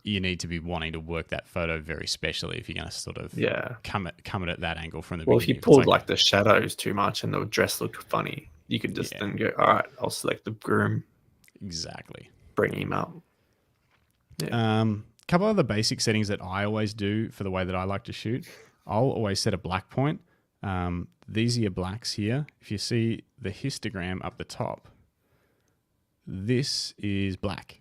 you need to be wanting to work that photo very specially if you're going to sort of come at it that angle from the beginning. Well, if you pulled like the shadows too much and the dress looked funny, you could just then go, all right, I'll select the groom. Exactly. Bring him up. Yeah. Couple of the basic settings that I always do for the way that I like to shoot. I'll always set a black point. These are your blacks here. If you see the histogram up the top, this is black.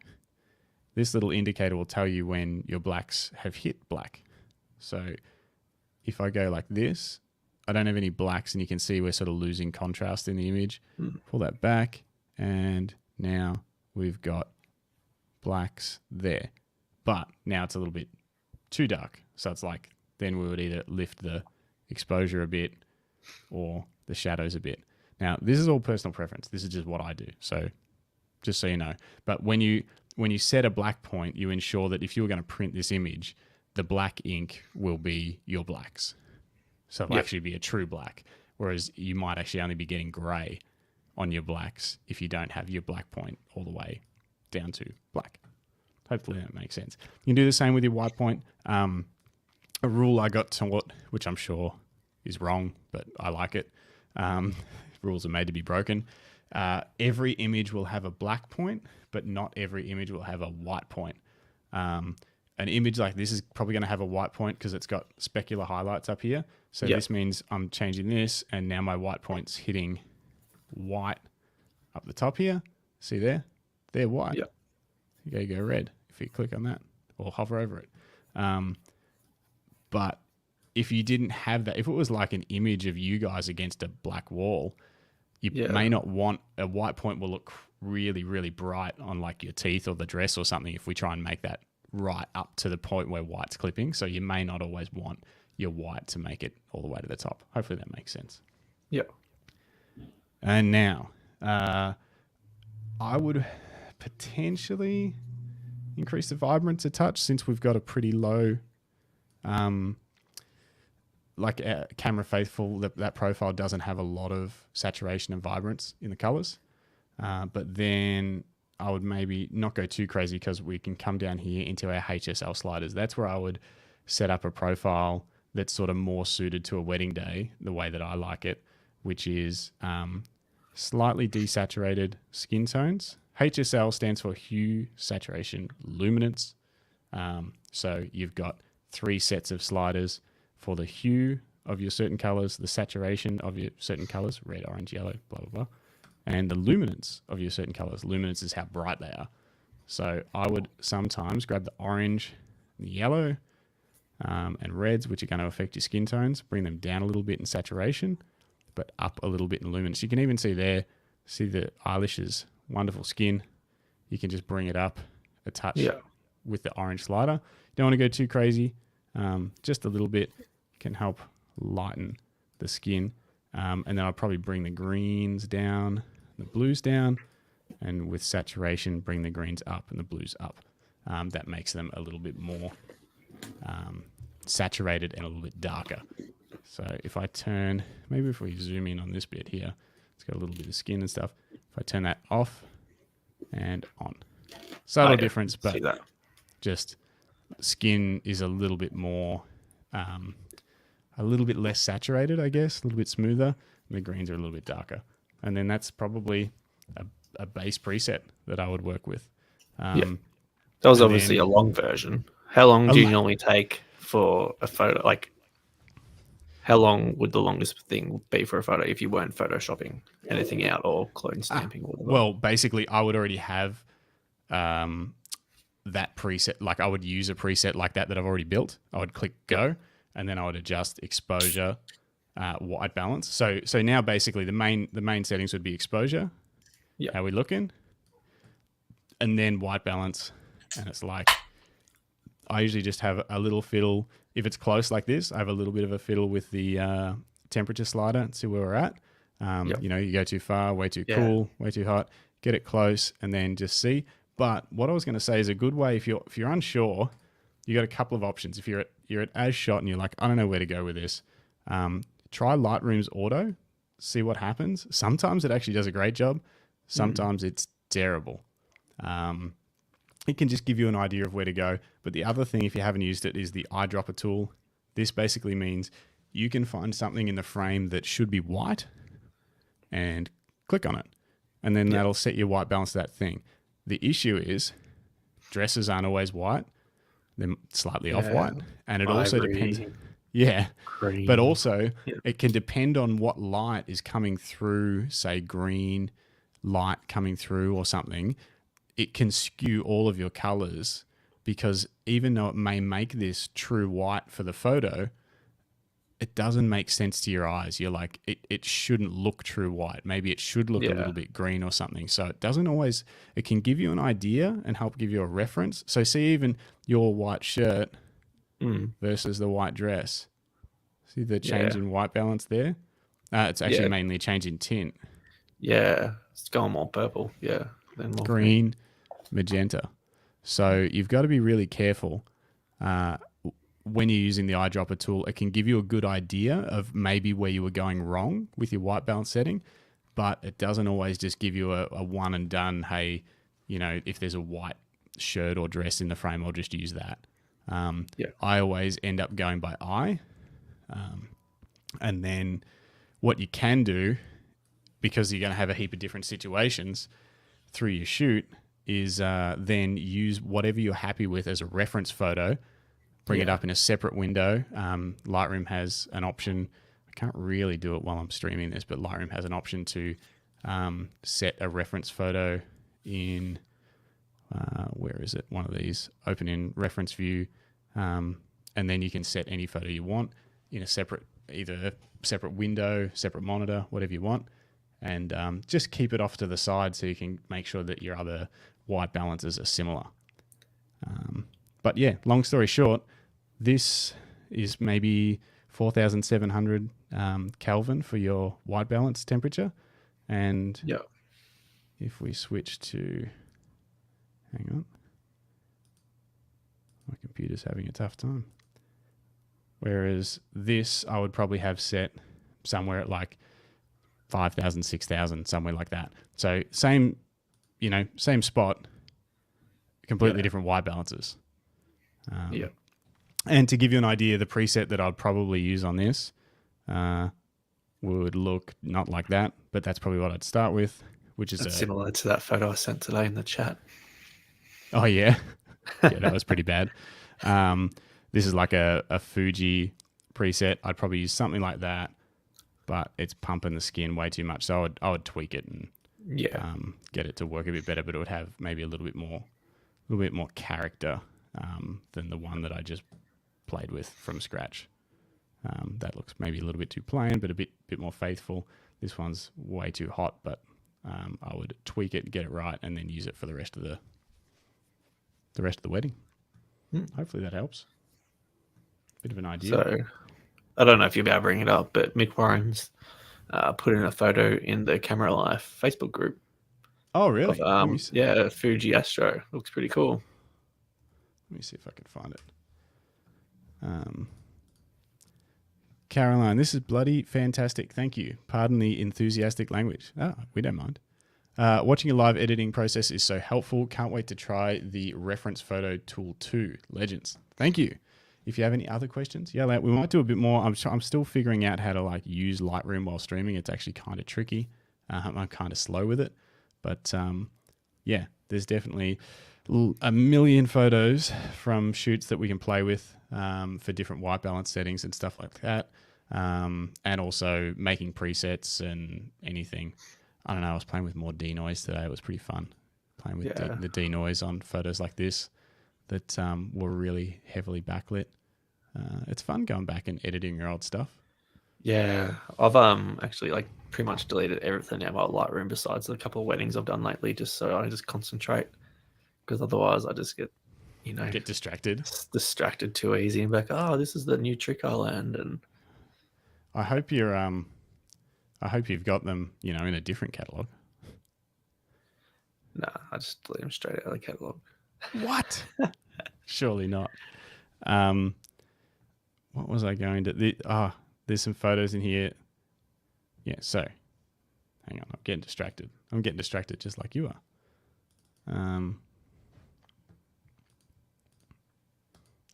This little indicator will tell you when your blacks have hit black. So if I go like this, I don't have any blacks, and you can see we're sort of losing contrast in the image. Pull that back, and now we've got blacks there. But now it's a little bit too dark. So it's like, then we would either lift the exposure a bit or the shadows a bit. Now, this is all personal preference. This is just what I do. So just so you know. But when you set a black point, you ensure that if you were going to print this image, the black ink will be your blacks. So it'll actually be a true black. Whereas you might actually only be getting gray on your blacks if you don't have your black point all the way down to black. Hopefully that makes sense. You can do the same with your white point. A rule I got taught, which I'm sure is wrong, but I like it. Rules are made to be broken. Every image will have a black point, but not every image will have a white point. an image like this is probably going to have a white point because it's got specular highlights up here. So this means I'm changing this, and now my white point's hitting white up the top here. See there? They're white. Yep. You go red if you click on that or hover over it. But if you didn't have that, if it was like an image of you guys against a black wall, you may not want a white point will look really, really bright on like your teeth or the dress or something if we try and make that right up to the point where white's clipping. So you may not always want your white to make it all the way to the top. Hopefully that makes sense. Yep. And now, I would potentially increase the vibrance a touch since we've got a pretty low, like camera faithful, that profile doesn't have a lot of saturation and vibrance in the colors. But then I would maybe not go too crazy because we can come down here into our HSL sliders. That's where I would set up a profile that's sort of more suited to a wedding day, the way that I like it, which is slightly desaturated skin tones. HSL stands for hue, saturation, luminance. So you've got 3 sets of sliders for the hue of your certain colors, the saturation of your certain colors, red, orange, yellow, blah, blah, blah, and the luminance of your certain colors. Luminance is how bright they are. So I would sometimes grab the orange, the yellow, and reds, which are going to affect your skin tones, bring them down a little bit in saturation, but up a little bit in luminance. You can even see there, see the eyelashes, wonderful skin. You can just bring it up a touch with the orange slider. You don't want to go too crazy. Just a little bit can help lighten the skin. And then I'll probably bring the greens down, the blues down, and with saturation, bring the greens up and the blues up. That makes them a little bit more saturated and a little bit darker. So if I turn, maybe if we zoom in on this bit here, it's got a little bit of skin and stuff. If I turn that off and on, subtle difference, but just skin is a little bit more, a little bit less saturated, I guess, a little bit smoother, and the greens are a little bit darker. And then that's probably a base preset that I would work with. That was obviously a long version. How long do you normally take for a photo? Like, how long would the longest thing be for a photo if you weren't photoshopping anything out or clone stamping? Or whatever? Well, basically, I would already have that preset. Like, I would use a preset like that I've already built. I would click go, and then I would adjust exposure, white balance. So now basically the main settings would be exposure. Yeah. How we looking? And then white balance. And it's like, I usually just have a little fiddle. If it's close like this, I have a little bit of a fiddle with the temperature slider and see where we're at. You know, you go too far, way too cool, way too hot, get it close, and then just see. But what I was going to say is a good way, if you're unsure, you got a couple of options. If you're at as shot and you're like, I don't know where to go with this, try Lightroom's auto, see what happens. Sometimes it actually does a great job. Sometimes it's terrible. It can just give you an idea of where to go. But the other thing, if you haven't used it, is the eyedropper tool. This basically means you can find something in the frame that should be white and click on it. And then that'll set your white balance to that thing. The issue is dresses aren't always white. They're slightly off-white. And it also depends. Yeah. Green. But also it can depend on what light is coming through, say green light coming through or something. It can skew all of your colors, because even though it may make this true white for the photo, it doesn't make sense to your eyes. You're like, it shouldn't look true white. Maybe it should look a little bit green or something. So it doesn't always, it can give you an idea and help give you a reference. So see even your white shirt versus the white dress. See the change in white balance there? It's actually mainly a change in tint. Yeah, it's gone more purple. Yeah. Then more green, magenta. So you've got to be really careful when you're using the eyedropper tool. It can give you a good idea of maybe where you were going wrong with your white balance setting, but it doesn't always just give you a one and done, hey, you know, if there's a white shirt or dress in the frame, I'll just use that. I always end up going by eye. And then what you can do, because you're going to have a heap of different situations through your shoot, is then use whatever you're happy with as a reference photo, bring it up in a separate window. Lightroom has an option. I can't really do it while I'm streaming this, but Lightroom has an option to set a reference photo in, where is it? One of these, open in reference view. And then you can set any photo you want in a separate, either separate window, separate monitor, whatever you want. And just keep it off to the side so you can make sure that your other white balances are similar. But yeah, long story short, this is maybe 4,700 Kelvin for your white balance temperature. And if we switch to, hang on, my computer's having a tough time. Whereas this, I would probably have set somewhere at like 5,000, 6,000, somewhere like that. So same spot, completely different white balances. And to give you an idea, the preset that I'd probably use on this would look not like that, but that's probably what I'd start with, which is similar to that photo I sent today in the chat. Oh yeah, yeah, that was pretty bad. This is like a Fuji preset. I'd probably use something like that, but it's pumping the skin way too much. So I would tweak it and get it to work a bit better, but it would have maybe a little bit more character than the one that I just played with from scratch. That looks maybe a little bit too plain, but a bit more faithful. This one's way too hot, but I would tweak it, get it right, and then use it for the rest of the wedding. Hopefully that helps. Bit of an idea. So, I don't know if you'll be able to bring it up, but Mick Warren's put in a photo in the Camera Life Facebook group. Oh, really? Of, Fuji Astro. Looks pretty cool. Let me see if I can find it. Caroline, this is bloody fantastic. Thank you. Pardon the enthusiastic language. We don't mind. Watching a live editing process is so helpful. Can't wait to try the reference photo tool too. Legends. Thank you. If you have any other questions, we might do a bit more. I'm still figuring out how to use Lightroom while streaming. It's actually kind of tricky. I'm kind of slow with it, but there's definitely a million photos from shoots that we can play with for different white balance settings and stuff like that. And also making presets and anything. I don't know. I was playing with more denoise today. It was pretty fun playing with the denoise on photos like this that were really heavily backlit. It's fun going back and editing your old stuff. Yeah, I've actually pretty much deleted everything out of my Lightroom besides a couple of weddings I've done lately, just so I just concentrate. Because otherwise, I just get distracted too easy and like, this is the new trick I learned. And I hope you've got them, in a different catalog. Nah, I just delete them straight out of the catalog. What? Surely not. What was I going to? There's some photos in here. Yeah, so hang on, I'm getting distracted. Just like you are. Don't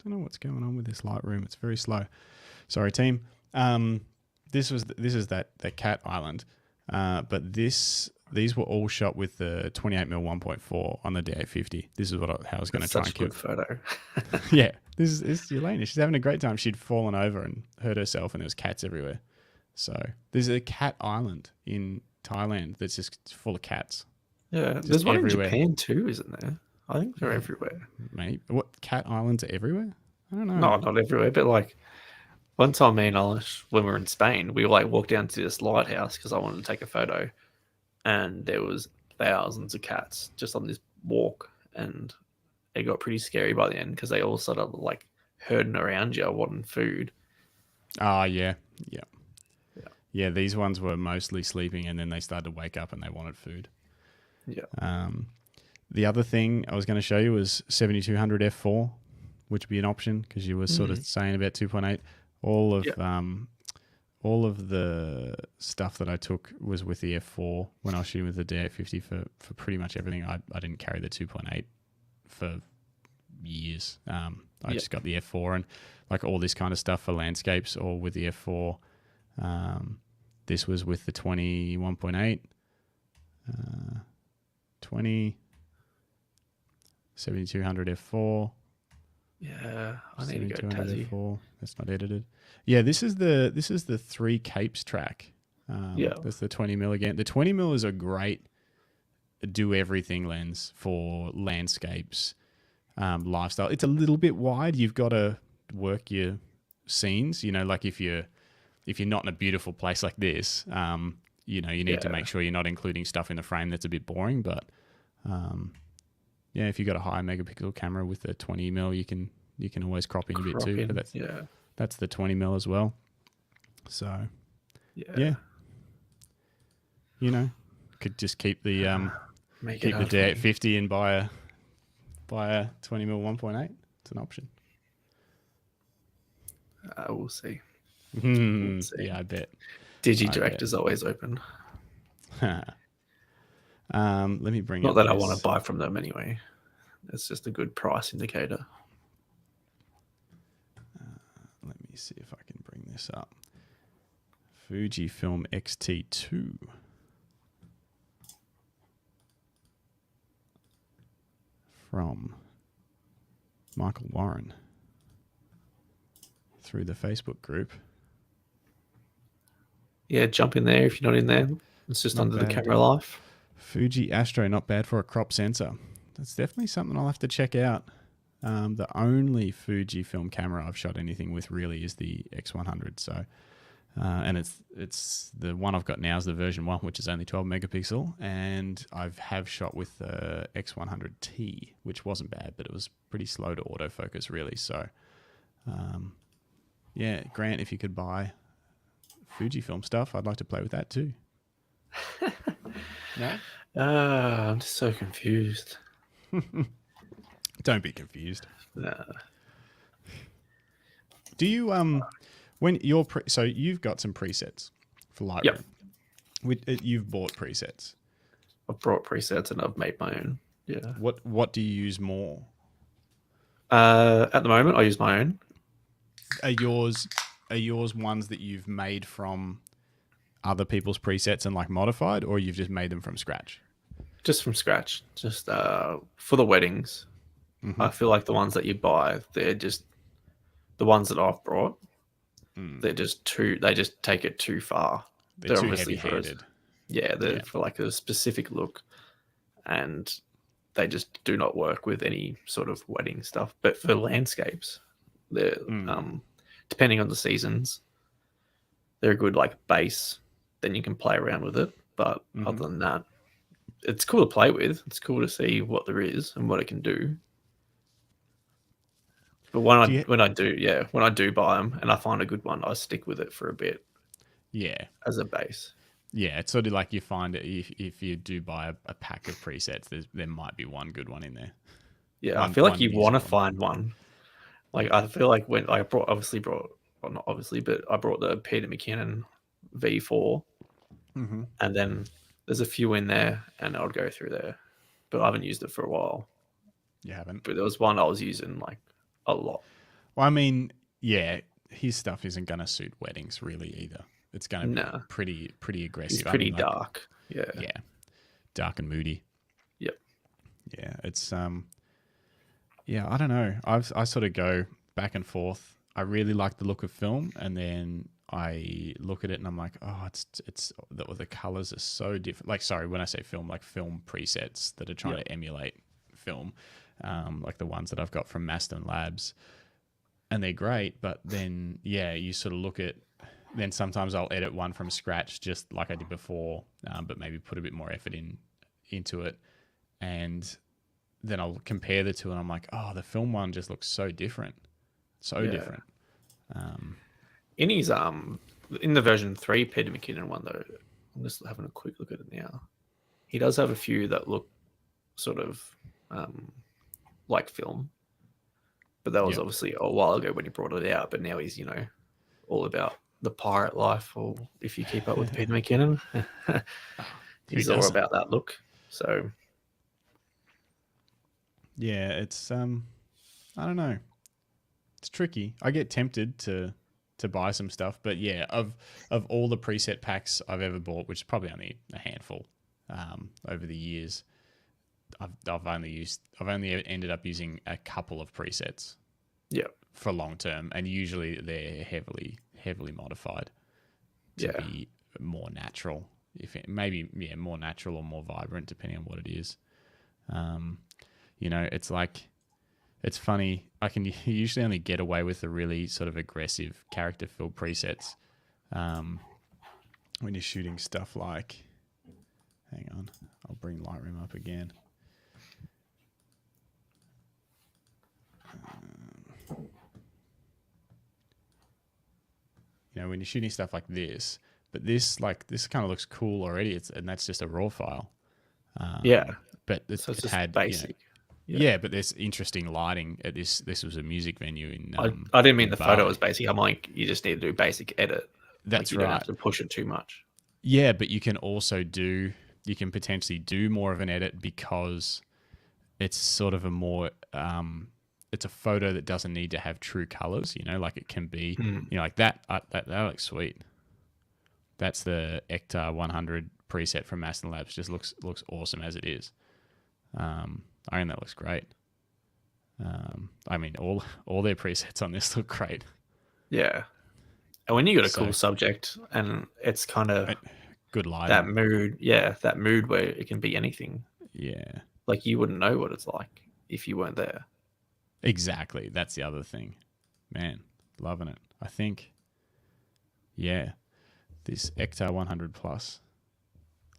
know what's going on with this Lightroom. It's very slow. Sorry, team. This is that cat island, but these were all shot with the 28mm 1.4 on the D850. This is how I was going to try and keep. Such a good photo. Yeah, this is Yelena. She's having a great time. She'd fallen over and hurt herself, and there was cats everywhere. So there's a cat island in Thailand that's just full of cats. Yeah, there's one everywhere. In Japan too, isn't there? I think they're everywhere. Maybe. What, cat islands are everywhere? I don't know. No, not everywhere, but one time me and Alice, when we were in Spain, we walked down to this lighthouse because I wanted to take a photo, and there was thousands of cats just on this walk, and it got pretty scary by the end because they all sort of herding around you wanting food. Oh, yeah. Yeah, these ones were mostly sleeping, and then they started to wake up and they wanted food. Yeah. The other thing I was going to show you was 7200 f4, which would be an option because you were sort of saying about 2.8. All of the stuff that I took was with the f4 when I was shooting with the D850 for pretty much everything. I didn't carry the 2.8 for years. I just got the f4 and all this kind of stuff for landscapes, all with the f4. This was with the 21.8, 20, 7200 f4. Yeah, I need to go 7200 Tassie. f4. That's not edited. Yeah, this is the Three Capes track. Yeah. That's the 20mm again. The 20mm is a great do everything lens for landscapes, lifestyle. It's a little bit wide. You've got to work your scenes. You know, like if you're not in a beautiful place like this, you know, you need to make sure you're not including stuff in the frame that's a bit boring. But yeah, if you've got a high megapixel camera with a 20mm, you can always crop in a bit too. But that's the 20mm as well. So yeah, you know, could just keep the keep the D850 and buy a 20mm 1.8. It's an option. We'll see. We'll see. Yeah, I bet. DigiDirect is always open. Let me bring Not that I want to buy from them anyway. It's just a good price indicator. Let me see if I can bring this up. Fujifilm X-T2. From Michael Warren through the Facebook group. Yeah, jump in there if you're not in there. It's just under the camera life. Fuji Astro, not bad for a crop sensor. That's definitely something I'll have to check out. The only Fujifilm camera I've shot anything with really is the X100. So, and it's the one I've got now is the version 1, which is only 12 megapixel, and have shot with the X100T, which wasn't bad, but it was pretty slow to autofocus really. So, yeah, Grant, if you could buy Fujifilm stuff, I'd like to play with that too. No? I'm just so confused. Don't be confused. Nah. Do you when you're so you've got some presets for Lightroom? Yep. You've bought presets. I've brought presets and I've made my own. Yeah. What do you use more? At the moment, I use my own. Are yours ones that you've made from other people's presets and like modified, or you've just made them from scratch? Just from scratch. Just for the weddings. Mm-hmm. I feel like the ones that you buy, they're just the ones that I've brought. They're just they just take it too far. They're too heavy-handed. They're for like a specific look, and they just do not work with any sort of wedding stuff. But for landscapes, they're depending on the seasons, they're a good like base. Then you can play around with it. But other than that, it's cool to play with. It's cool to see what there is and what it can do. But when I do buy them and I find a good one, I stick with it for a bit. Yeah, as a base. Yeah, it's sort of like you find it if you do buy a pack of presets, there might be one good one in there. Yeah, I feel like you want to find one. Like I feel like when I brought not obviously, but I brought the Peter McKinnon V4, and then there's a few in there, and I would go through there, but I haven't used it for a while. You haven't? But there was one I was using like a lot. Well, I mean, yeah, his stuff isn't going to suit weddings really either. It's going to be pretty aggressive. It's pretty dark. Yeah. Yeah. Dark and moody. Yep. Yeah. It's, yeah, I don't know. I sort of go back and forth. I really like the look of film, and then I look at it and I'm like, oh, it's the colors are so different. Like, sorry, when I say film, like film presets that are trying to emulate film, like the ones that I've got from Maston Labs, and they're great. But then, yeah, you sort of look at, then sometimes I'll edit one from scratch, just like I did before, but maybe put a bit more effort into it, and then I'll compare the two, and I'm like, oh, the film one just looks so different, different. In his in the version 3 Peter McKinnon one though, I'm just having a quick look at it now. He does have a few that look sort of like film, but that was obviously a while ago when he brought it out. But now he's all about the pirate life, or if you keep up with Peter McKinnon, he's all about that look. So yeah, it's I don't know. It's tricky. I get tempted to buy some stuff, but yeah, of all the preset packs I've ever bought, which is probably only a handful over the years, I've only ended up using a couple of presets Yeah. for long term, and usually they're heavily modified to be more natural. More natural or more vibrant, depending on what it is. It's like, it's funny. I can usually only get away with the really sort of aggressive character fill presets when you're shooting stuff like. Hang on, I'll bring Lightroom up again. When you're shooting stuff like this, but this kind of looks cool already. And that's just a raw file. But So it's it just had basic. Yeah, but there's interesting lighting at this. This was a music venue in. I didn't mean in the Bali. photo was basic. I'm like, you just need to do basic edit. That's you right. You don't have to push it too much. Yeah, but you can potentially do more of an edit because it's sort of a more. It's a photo that doesn't need to have true colors. Like it can be. Like that. That looks sweet. That's the Ectar 100 preset from Maston Labs. Just looks awesome as it is. I think that looks great. I mean, all their presets on this look great. Yeah, and when you got a cool subject and it's kind of good lighting, that mood where it can be anything. Yeah, like you wouldn't know what it's like if you weren't there. Exactly, that's the other thing. Man, loving it. I think, this Ectar 100 Plus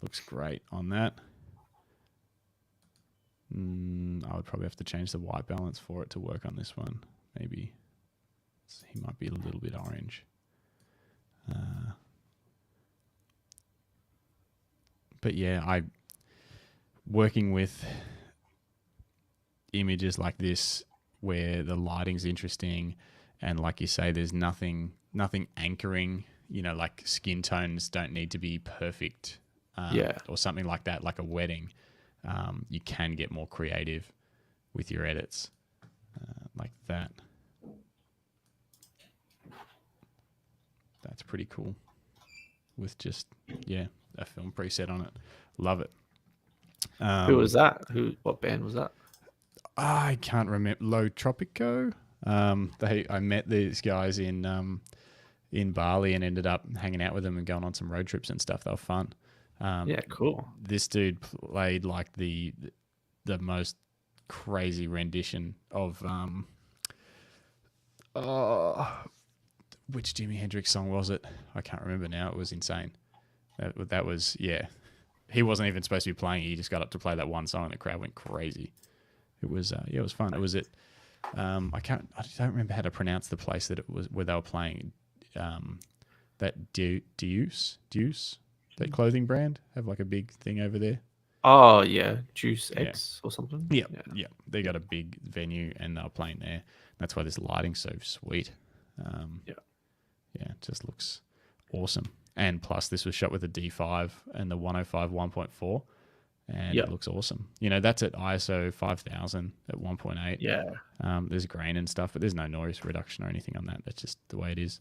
looks great on that. I would probably have to change the white balance for it to work on this one. Maybe he might be a little bit orange. But yeah, working with images like this where the lighting's interesting and like you say, there's nothing anchoring, like skin tones don't need to be perfect or something like that, like a wedding. You can get more creative with your edits like that. That's pretty cool with just, a film preset on it. Love it. Who was that? What band was that? I can't remember. Lo Tropico. I met these guys in Bali and ended up hanging out with them and going on some road trips and stuff. They were fun. Cool. This dude played like the most crazy rendition of which Jimi Hendrix song was it? I can't remember now. It was insane. That was He wasn't even supposed to be playing. He just got up to play that one song, and the crowd went crazy. It was it was fun. It was at I don't remember how to pronounce the place that it was where they were playing. That Deuce, that clothing brand, have like a big thing over there. Oh yeah, Juice X or something. Yeah. They got a big venue and they were playing there. That's why this lighting's so sweet. It just looks awesome. And plus, this was shot with a D5 and the 105 1.4, and it looks awesome. That's at ISO 5000 at 1.8. Yeah. There's grain and stuff, but there's no noise reduction or anything on that. That's just the way it is.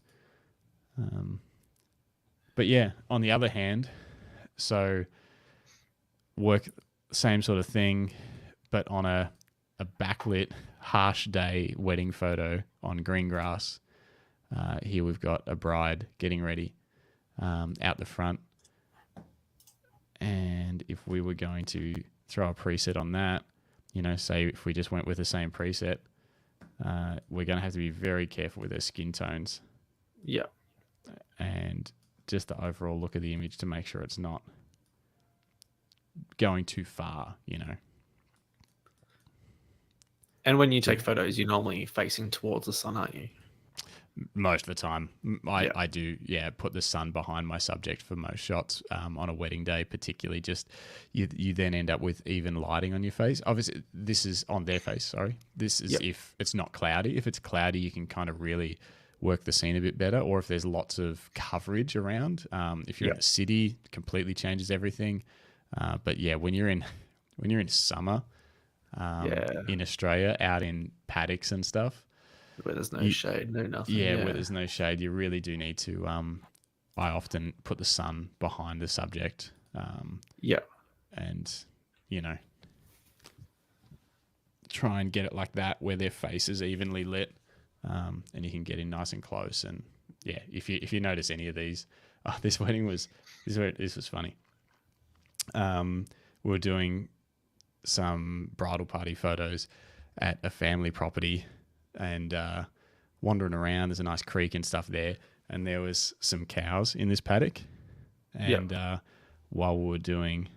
But yeah, on the other hand, so work same sort of thing, but on a backlit harsh day wedding photo on green grass. Here we've got a bride getting ready out the front. And if we were going to throw a preset on that, say if we just went with the same preset, we're going to have to be very careful with their skin tones. Yeah. And just the overall look of the image to make sure it's not going too far, And when you take photos, you're normally facing towards the sun, aren't you? Most of the time. I do, put the sun behind my subject for most shots on a wedding day, particularly. Just you then end up with even lighting on your face. Obviously, this is on their face, sorry. This is if it's not cloudy. If it's cloudy, you can kind of really work the scene a bit better, or if there's lots of coverage around. If you're in a city, it completely changes everything. But when you're in summer in Australia, out in paddocks and stuff, where there's no shade, no nothing. Where there's no shade, you really do need to. I often put the sun behind the subject. And try and get it like that where their face is evenly lit, and you can get in nice and close. And yeah, if you notice any of these, this was funny. We were doing some bridal party photos at a family property, and wandering around. There's a nice creek and stuff there, and there was some cows in this paddock. And while we were doing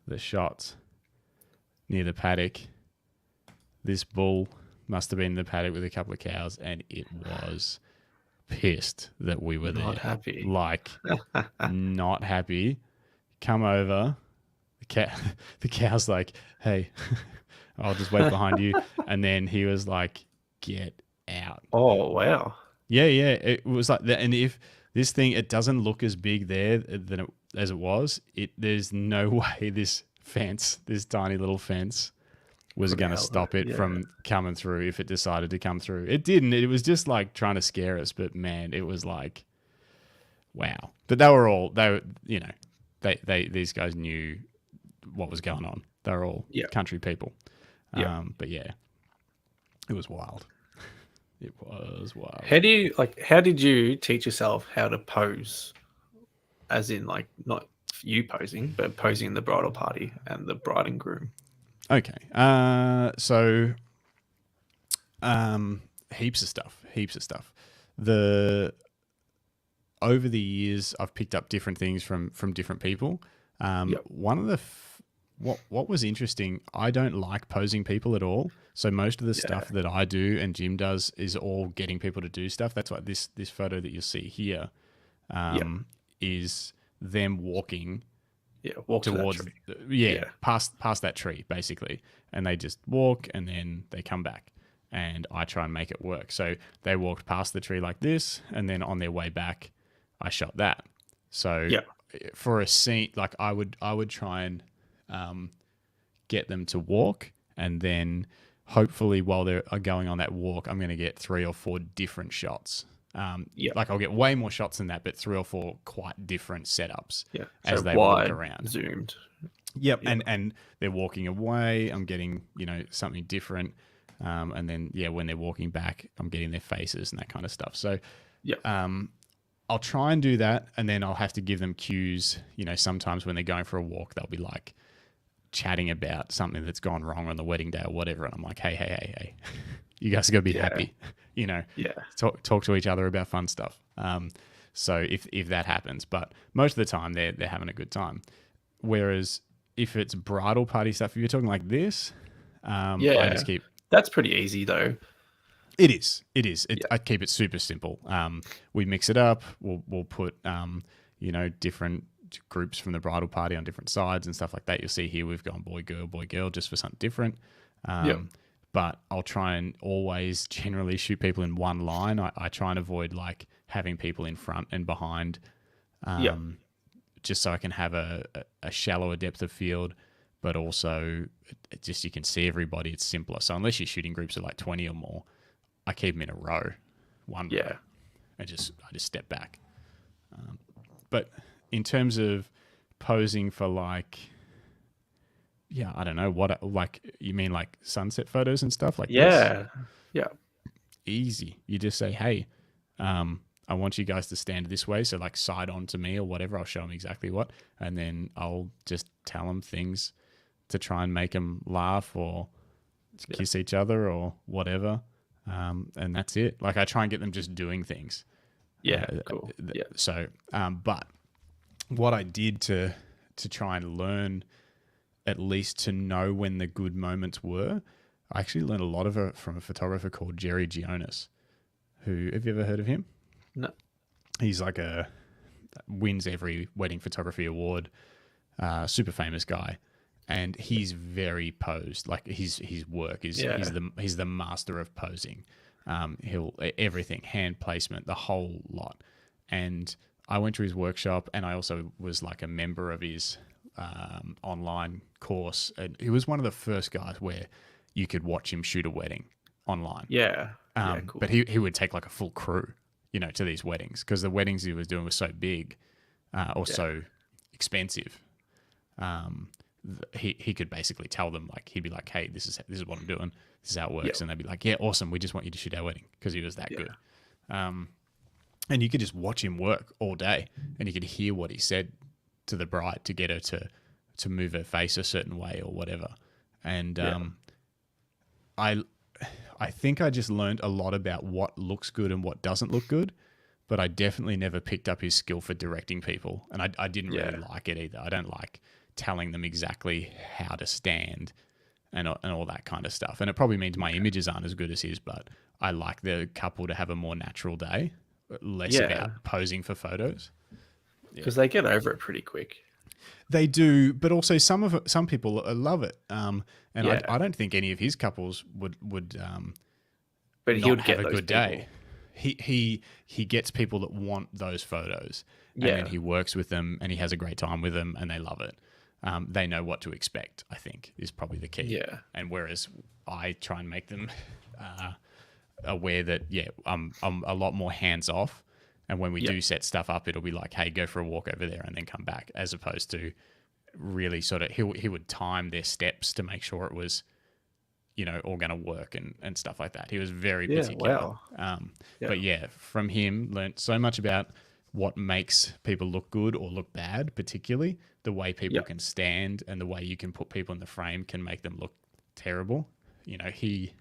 the shots near the paddock, this bull must have been in the paddock with a couple of cows, and it was pissed that we were there. Not happy. Like, not happy. Come over. The cow's like, hey, I'll just wait behind you. And then he was like, get out. Oh, wow. Yeah. It was like that. And if this thing, it doesn't look as big there as it was, there's no way this tiny little fence was going to stop it from coming through if it decided to come through. It didn't. It was just like trying to scare us. But man, it was like, wow. But these guys knew what was going on. They were all country people. But yeah, it was wild. It was wild. How did you teach yourself how to pose? As in, like, not you posing, but posing in the bridal party and the bride and groom. Okay. So heaps of stuff. Over the years, I've picked up different things from different people. One of the what was interesting, I don't like posing people at all. So most of the stuff that I do and Jim does is all getting people to do stuff. That's why this photo that you'll see here is them walking towards past that tree, basically. And they just walk and then they come back. And I try and make it work. So they walked past the tree like this, and then on their way back, I shot that. So for a scene, like I would try and get them to walk, and then hopefully while they're going on that walk, I'm going to get 3 or 4 different shots. Like I'll get way more shots than that, but 3 or 4 quite different setups as they walk around. Zoomed. Yep. And they're walking away. I'm getting, something different. And then, when they're walking back, I'm getting their faces and that kind of stuff. So, I'll try and do that. And then I'll have to give them cues. Sometimes when they're going for a walk, they'll be like chatting about something that's gone wrong on the wedding day or whatever. And I'm like, hey, you guys got to be happy, talk to each other about fun stuff. So if that happens, but most of the time they're having a good time. Whereas if it's bridal party stuff, if you're talking like this, I just keep. That's pretty easy though. It is. I keep it super simple. We mix it up. We'll put different groups from the bridal party on different sides and stuff like that. You'll see here we've gone boy girl just for something different. But I'll try and always generally shoot people in one line. I try and avoid like having people in front and behind, just so I can have a shallower depth of field. But also, just you can see everybody. It's simpler. So unless you're shooting groups of like 20 or more, I keep them in a row, one row. I just step back. But in terms of posing for like, I don't know what, like you mean like sunset photos and stuff like this? Yeah. Easy. You just say, hey, I want you guys to stand this way. So like side on to me or whatever. I'll show them exactly what, and then I'll just tell them things to try and make them laugh or kiss each other or whatever. And that's it. Like I try and get them just doing things. Cool. So, but what I did to try and learn at least to know when the good moments were, I actually learned a lot of it from a photographer called Jerry Gionis, who, have you ever heard of him? No. He's like wins every wedding photography award, super famous guy. And he's very posed. Like his work is he's the master of posing. He'll everything, hand placement, the whole lot. And I went to his workshop, and I also was like a member of his online course. And he was one of the first guys where you could watch him shoot a wedding online. Cool. But he would take like a full crew, to these weddings, because the weddings he was doing were so big or so expensive. he could basically tell them, like, he'd be like, hey, this is what I'm doing. This is how it works. Yep. And they'd be like, yeah, awesome. We just want you to shoot our wedding, because he was that Yeah. good. And you could just watch him work all day, and you could hear what he said to the bride to get her to move her face a certain way or whatever. And I think I just learned a lot about what looks good and what doesn't look good, but I definitely never picked up his skill for directing people. And I didn't really like it either. I don't like telling them exactly how to stand and all that kind of stuff. And it probably means my images aren't as good as his, but I like the couple to have a more natural day, less about posing for photos. Because they get over it pretty quick. They do, but also some people love it. I don't think any of his couples would but he would have get a those good people. day. He gets people that want those photos, and then he works with them, and he has a great time with them, and they love it. They know what to expect, I think, is probably the key. Yeah. And whereas I try and make them aware that I'm a lot more hands off. And when we do set stuff up, it'll be like, hey, go for a walk over there and then come back, as opposed to really sort of, he would time their steps to make sure it was, all going to work and stuff like that. He was very particular. Wow. But from him, learned so much about what makes people look good or look bad, particularly the way people can stand and the way you can put people in the frame can make them look terrible. He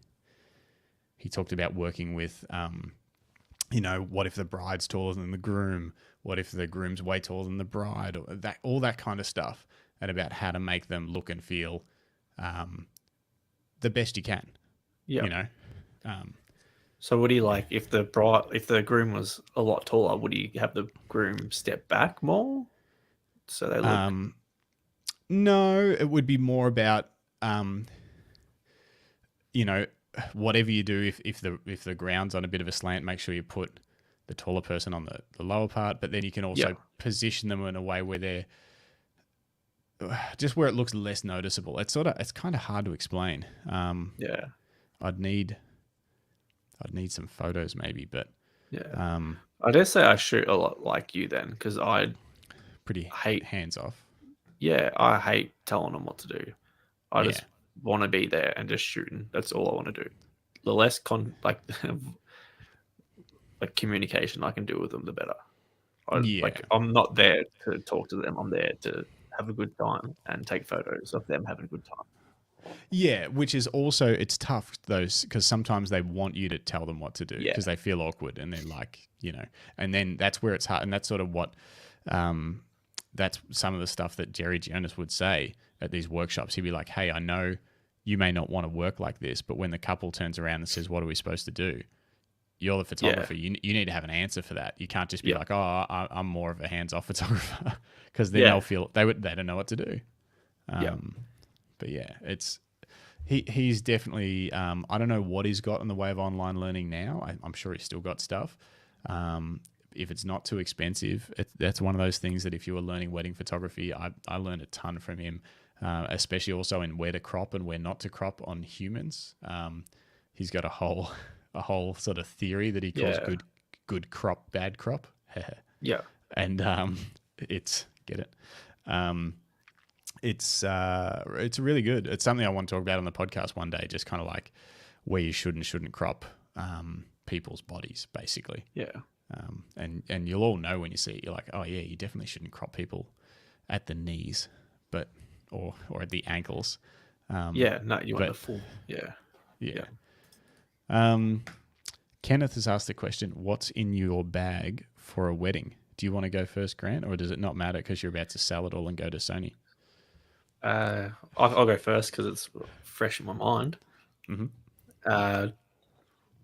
talked about working with, what if the bride's taller than the groom? What if the groom's way taller than the bride? Or all that kind of stuff, and about how to make them look and feel the best you can. Yeah. So would he, like, if the groom was a lot taller, would he have the groom step back more so they look? No, it would be more about whatever you do, if the ground's on a bit of a slant, make sure you put the taller person on the lower part, but then you can also position them in a way where they're just where it looks less noticeable. It's kind of hard to explain. I'd need some photos maybe, but I dare say I shoot a lot like you then, because I pretty hate hands off. I hate telling them what to do. I just want to be there and just shooting. That's all I want to do. The less like communication I can do with them, the better. I'm not there to talk to them. I'm there to have a good time and take photos of them having a good time. Yeah, which is also, it's tough those, because sometimes they want you to tell them what to do because they feel awkward, and they're like, and then that's where it's hard. And that's sort of what, that's some of the stuff that Jerry Jonas would say at these workshops. He'd be like, hey, I know you may not want to work like this, but when the couple turns around and says, what are we supposed to do? You're the photographer. You need to have an answer for that. You can't just be like, oh, I'm more of a hands-off photographer, because then they'll feel they don't know what to do. But he's definitely, I don't know what he's got in the way of online learning now. I'm sure he's still got stuff. If it's not too expensive, that's one of those things that if you were learning wedding photography, I learned a ton from him, especially also in where to crop and where not to crop on humans. He's got a whole sort of theory that he calls good crop, bad crop. And it's really good. It's something I want to talk about on the podcast one day, just kind of like where you should and shouldn't crop people's bodies, basically. And you'll all know when you see it, you're like, oh yeah, you definitely shouldn't crop people at the knees, but or at the ankles. No, you want the full. Kenneth has asked the question, what's in your bag for a wedding? Do you want to go first, Grant, or does it not matter because you're about to sell it all and go to Sony? I'll go first because it's fresh in my mind.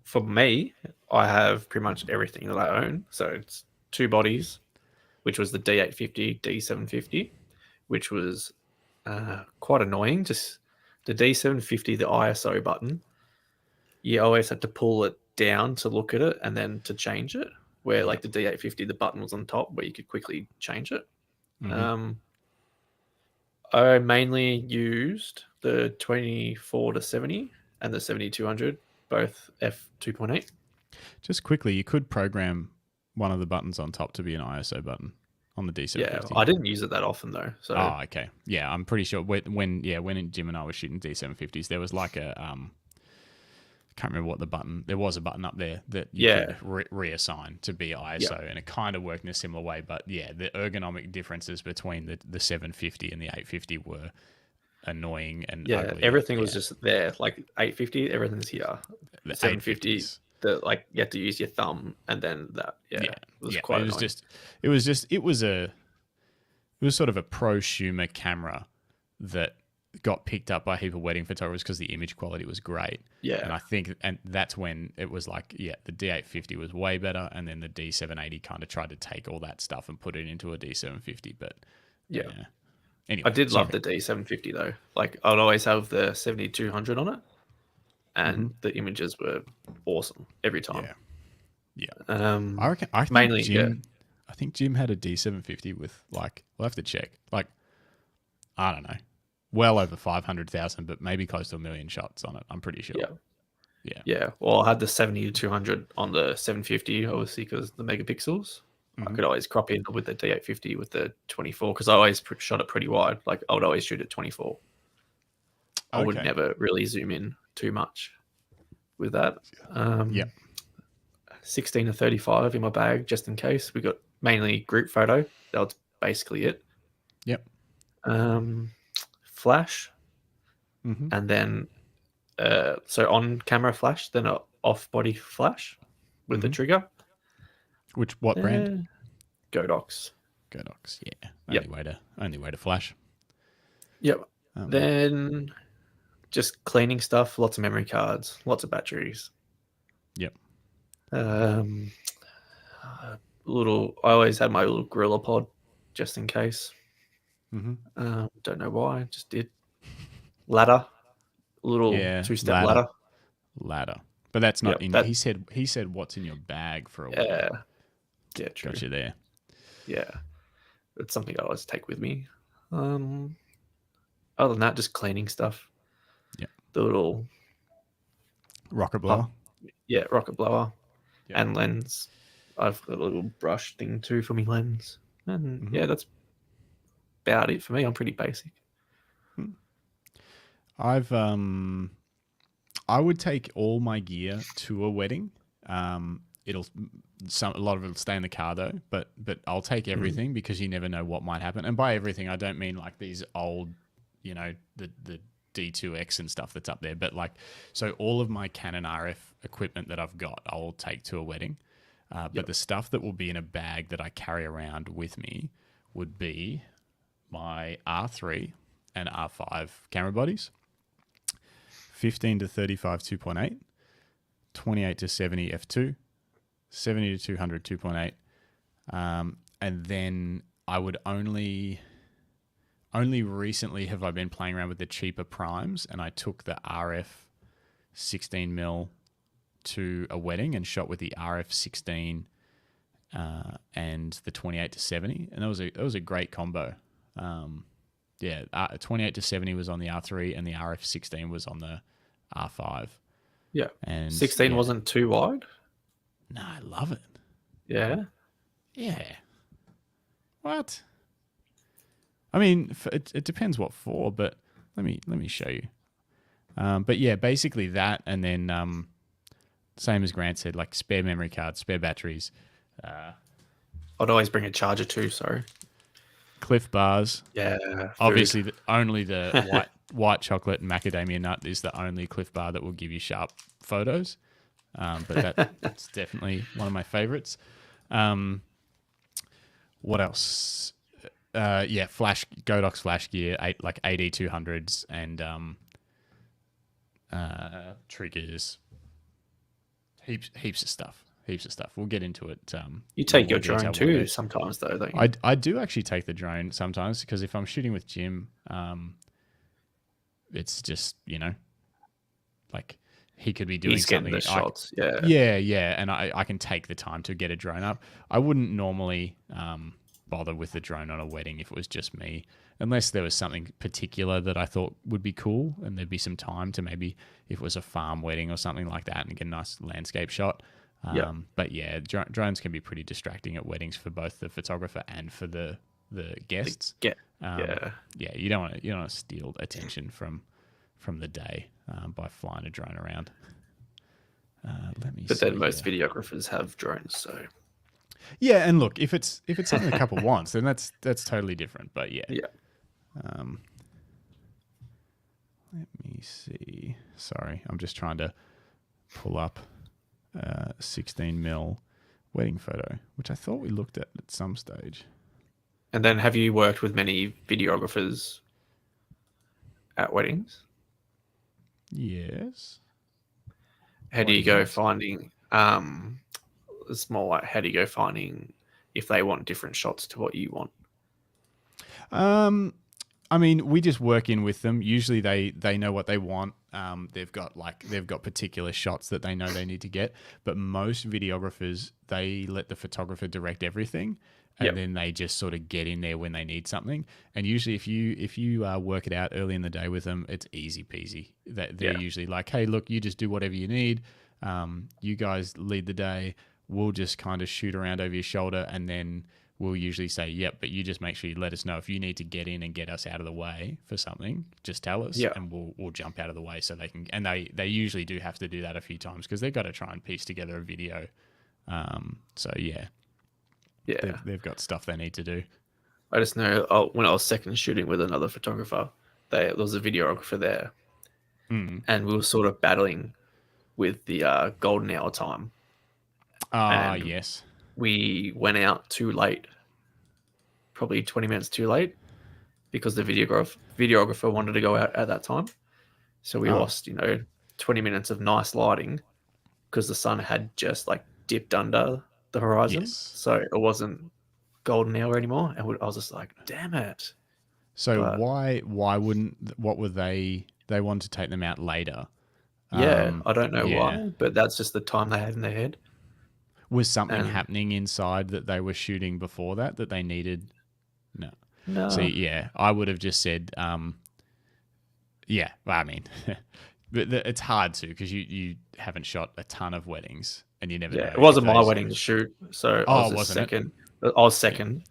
For me, I have pretty much everything that I own. So it's 2 bodies, which was the D850, D750, which was quite annoying. Just the D750, the ISO button, you always had to pull it down to look at it and then to change it, where like the D850, the button was on top where you could quickly change it. I mainly used the 24-70 and the 7200, both f2.8. Just quickly, you could program one of the buttons on top to be an ISO button. on the Yeah, D750? I didn't use it that often though. So Oh, okay. Yeah, I'm pretty sure when Jim and I were shooting D750s, there was like a can't remember what the button. There was a button up there that you could reassign to be ISO, and it kind of worked in a similar way. But yeah, the ergonomic differences between the 750 and the 850 were annoying and ugly. Everything was just there. Like 850, everything's here. The 750, 850s. like you had to use your thumb, and then that. It was quite annoying. It was sort of a prosumer camera that got picked up by a heap of wedding photographers because the image quality was great. Yeah. And I think, and that's when it was like, yeah, the D850 was way better. And then the D780 kind of tried to take all that stuff and put it into a D750. But yeah. Anyway, I did love the D750 though. Like I'd always have the 7200 on it, and the images were awesome every time. Yeah. I think mainly I think Jim had a D750 with like, we'll have to check. Like, I don't know, well over 500,000, but maybe close to 1 million shots on it. I'm pretty sure. Yeah. Well, I had the 70-200 on the 750, obviously, because the megapixels. I could always crop in with the D850 with the 24 because I always shot it pretty wide. Like I would always shoot at 24. I would never really zoom in too much with that. 16 to 35 in my bag just in case. We got mainly group photo. That was basically it. Yep. Flash, and then so on camera flash, then a off body flash with the trigger. What brand? Godox. Yeah. Only way to flash. Yep. Then just cleaning stuff, lots of memory cards, lots of batteries. Yep. I always had my little Gorilla Pod just in case. Don't know why, just did. Ladder, a little two-step ladder. But that's not in. He said what's in your bag for a while. Yeah, true. Got you there. Yeah, it's something I always take with me. Other than that, just cleaning stuff. Yeah. The little rocket blower. Rocket blower, and lens. I've got a little brush thing too for my lens, and that's about it for me. I'm pretty basic. I would take all my gear to a wedding. A lot of it will stay in the car though, but I'll take everything because you never know what might happen. And by everything, I don't mean like these old, the D2X and stuff that's up there, but like, so all of my Canon RF equipment that I've got, I'll take to a wedding. But the stuff that will be in a bag that I carry around with me would be my R3 and R5 camera bodies, 15 to 35 2.8, 28 to 70 f2, 70 to 200 2.8, and then I would only recently have I been playing around with the cheaper primes, and I took the RF 16mm to a wedding and shot with the RF 16 and the 28 to 70, and that was a great combo. 28 to 70 was on the R3 and the RF 16 was on the R5. Yeah. And 16 wasn't too wide? No, I love it. Yeah? Yeah. What? I mean, it depends what for, but let me show you. But yeah, basically that, and then same as Grant said, like spare memory cards, spare batteries. I'd always bring a charger too, sorry. Cliff bars. Yeah. Obviously, only the white chocolate and macadamia nut is the only Cliff bar that will give you sharp photos. But that's definitely one of my favorites. What else? Godox flash gear, like AD200s and triggers. Heaps of stuff. We'll get into it. You take your drone too sometimes, though, don't you? I do actually take the drone sometimes because if I'm shooting with Jim, it's just like he could be doing something. He's getting the shots, yeah, and I can take the time to get a drone up. I wouldn't normally bother with the drone on a wedding if it was just me, unless there was something particular that I thought would be cool, and there'd be some time to maybe if it was a farm wedding or something like that, and get a nice landscape shot. But yeah, drones can be pretty distracting at weddings for both the photographer and for the guests. Yeah. Yeah, you don't want to steal attention from the day by flying a drone around. Let me. But see then most here. videographers have drones, so Yeah, and look, if it's something the couple wants, then that's totally different. But yeah. yeah. Let me see. Sorry, I'm just trying to pull up 16mm wedding photo, which I thought we looked at some stage. And then have you worked with many videographers at weddings? Yes. How do you go finding it's more like how do you go finding if they want different shots to what you want? I mean, we just work in with them. Usually they know what they want. They've got particular shots that they know they need to get. But most videographers, they let the photographer direct everything, and then they just sort of get in there when they need something. And usually, if you work it out early in the day with them, it's easy peasy. They're usually like, hey, look, you just do whatever you need. You guys lead the day. We'll just kind of shoot around over your shoulder, and then we'll usually say, yep, but you just make sure you let us know if you need to get in and get us out of the way for something. Just tell us, and we'll jump out of the way so they can. And they usually do have to do that a few times because they've got to try and piece together a video. So they've got stuff they need to do. I just know when I was second shooting with another photographer, there was a videographer there, and we were sort of battling with the golden hour time. Yes. We went out too late, probably 20 minutes too late, because the videographer wanted to go out at that time. So we lost, 20 minutes of nice lighting because the sun had just like dipped under the horizon. Yes. So it wasn't golden hour anymore. And I was just like, damn it. So why wouldn't, what were they wanted to take them out later? Yeah, I don't know why, but that's just the time they had in their head. Was something happening inside that they were shooting before that they needed? No. So yeah, I would have just said, yeah. Well, I mean, it's hard to because you haven't shot a ton of weddings and you never know. It wasn't my wedding to shoot, so I was second. I was second.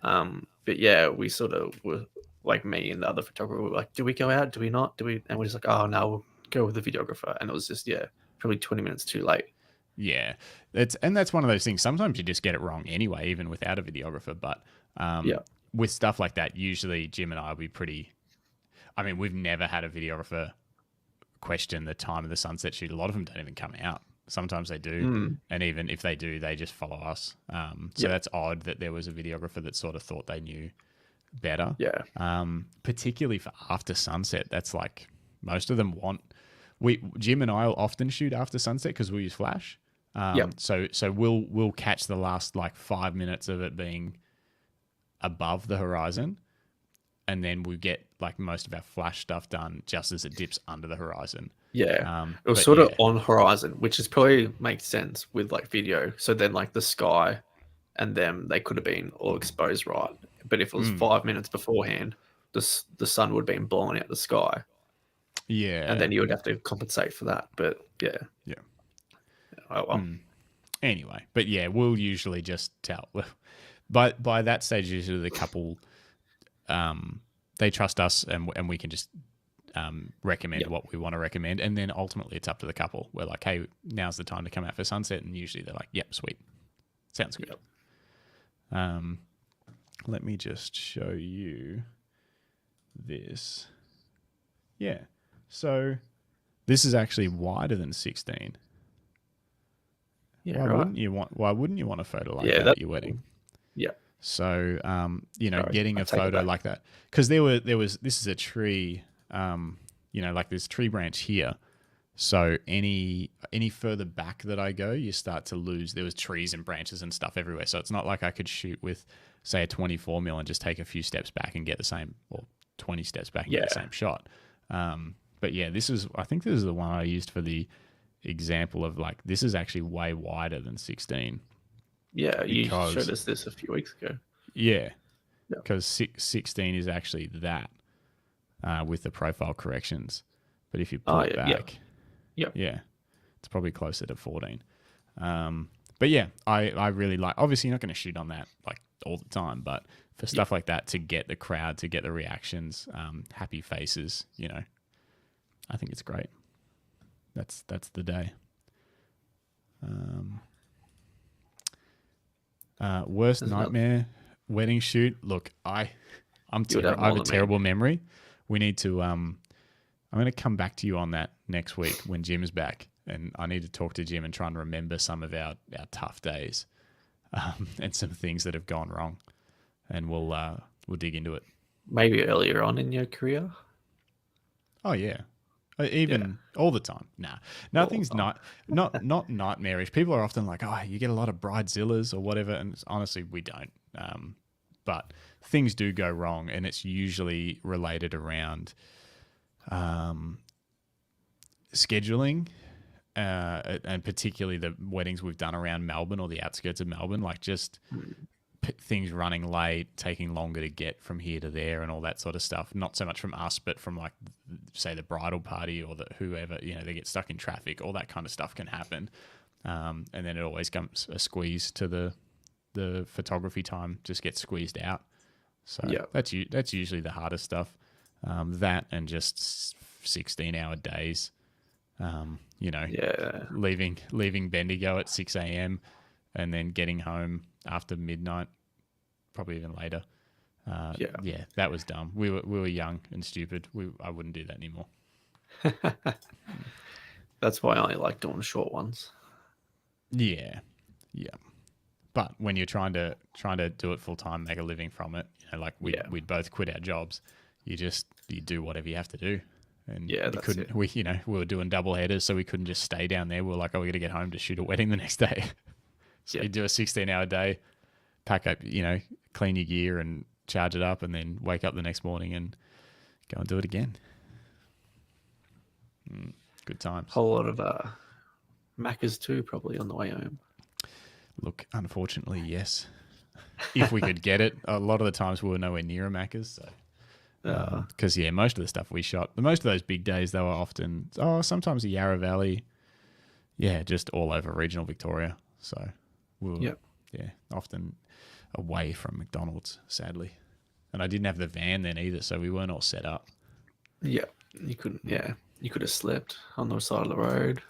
But yeah, we sort of were like me and the other photographer were like, do we go out? Do we not? And we're just like, oh no, we'll go with the videographer. And it was just probably 20 minutes too late. Yeah, that's one of those things. Sometimes you just get it wrong anyway, even without a videographer. But with stuff like that, usually Jim and I will be pretty. I mean, we've never had a videographer question the time of the sunset shoot. A lot of them don't even come out. Sometimes they do, and even if they do, they just follow us. So that's odd that there was a videographer that sort of thought they knew better. Yeah. Particularly for after sunset, that's like most of them want. Jim and I will often shoot after sunset because we use flash. So we'll catch the last like 5 minutes of it being above the horizon, and then we get like most of our flash stuff done just as it dips under the horizon. Yeah, it was sort of on horizon, which is probably makes sense with like video. So then like the sky and them, they could have been all exposed, right? But if it was 5 minutes beforehand, the sun would have been blowing out the sky. Yeah, and then you would have to compensate for that. But yeah. Oh well. Anyway, but yeah, we'll usually just tell. By that stage, usually the couple, they trust us, and we can just recommend what we want to recommend, and then ultimately it's up to the couple. We're like, hey, now's the time to come out for sunset, and usually they're like, yep, sweet, sounds good. Let me just show you this. Yeah, so this is actually wider than 16. Yeah, why wouldn't you want a photo like that at your wedding? Yeah. So getting a photo like that, because there was this is a tree, like this tree branch here. So any further back that I go, you start to lose. There was trees and branches and stuff everywhere. So it's not like I could shoot with, say, a 24mm and just take a few steps back and get the same, or 20 steps back and get the same shot. But yeah, I think this is the one I used for the example of like, this is actually way wider than 16. Yeah, you showed us this a few weeks ago. Yeah, because 16 is actually that with the profile corrections. But if you pull it back, yeah, it's probably closer to 14. But yeah, I really like, obviously you're not going to shoot on that like all the time, but for stuff like that, to get the crowd, to get the reactions, happy faces, you know, I think it's great. That's the day. Worst nightmare wedding shoot. Look, I have a terrible memory. We need to, I'm going to come back to you on that next week when Jim's back. And I need to talk to Jim and try and remember some of our tough days, and some things that have gone wrong, and we'll dig into it. Maybe earlier on in your career. Oh yeah, even all the time. Nah, nothing's not nightmarish. People are often like, oh, you get a lot of bridezillas or whatever, and honestly, we don't. But things do go wrong, and it's usually related around scheduling. And particularly the weddings we've done around Melbourne or the outskirts of Melbourne, like just things running late, taking longer to get from here to there and all that sort of stuff. Not so much from us, but from like, say, the bridal party or whoever, you know, they get stuck in traffic, all that kind of stuff can happen. And then it always comes a squeeze to the photography time, just gets squeezed out. So that's usually the hardest stuff. That and just 16-hour days. You know, leaving Bendigo at 6 a.m. and then getting home after midnight, probably even later. That was dumb. We were young and stupid. I wouldn't do that anymore. That's why I only like doing short ones. Yeah. But when you're trying to do it full time, make a living from it, you know, like we'd both quit our jobs. You do whatever you have to do. And we were doing double headers, so we couldn't just stay down there. We were like, oh, we got to get home to shoot a wedding the next day. So you do a 16-hour day, pack up, you know, clean your gear and charge it up, and then wake up the next morning and go and do it again. Good times. Whole lot of Maccas too, probably on the way home. Look, unfortunately, yes. If we could get it, a lot of the times we were nowhere near a Macca's, so. Because most of the stuff we shot, most of those big days, they were often sometimes the Yarra Valley, just all over regional Victoria. So we were often away from McDonald's, sadly, and I didn't have the van then either, so we weren't all set up. Yeah, you couldn't. Yeah, you could have slept on the side of the road.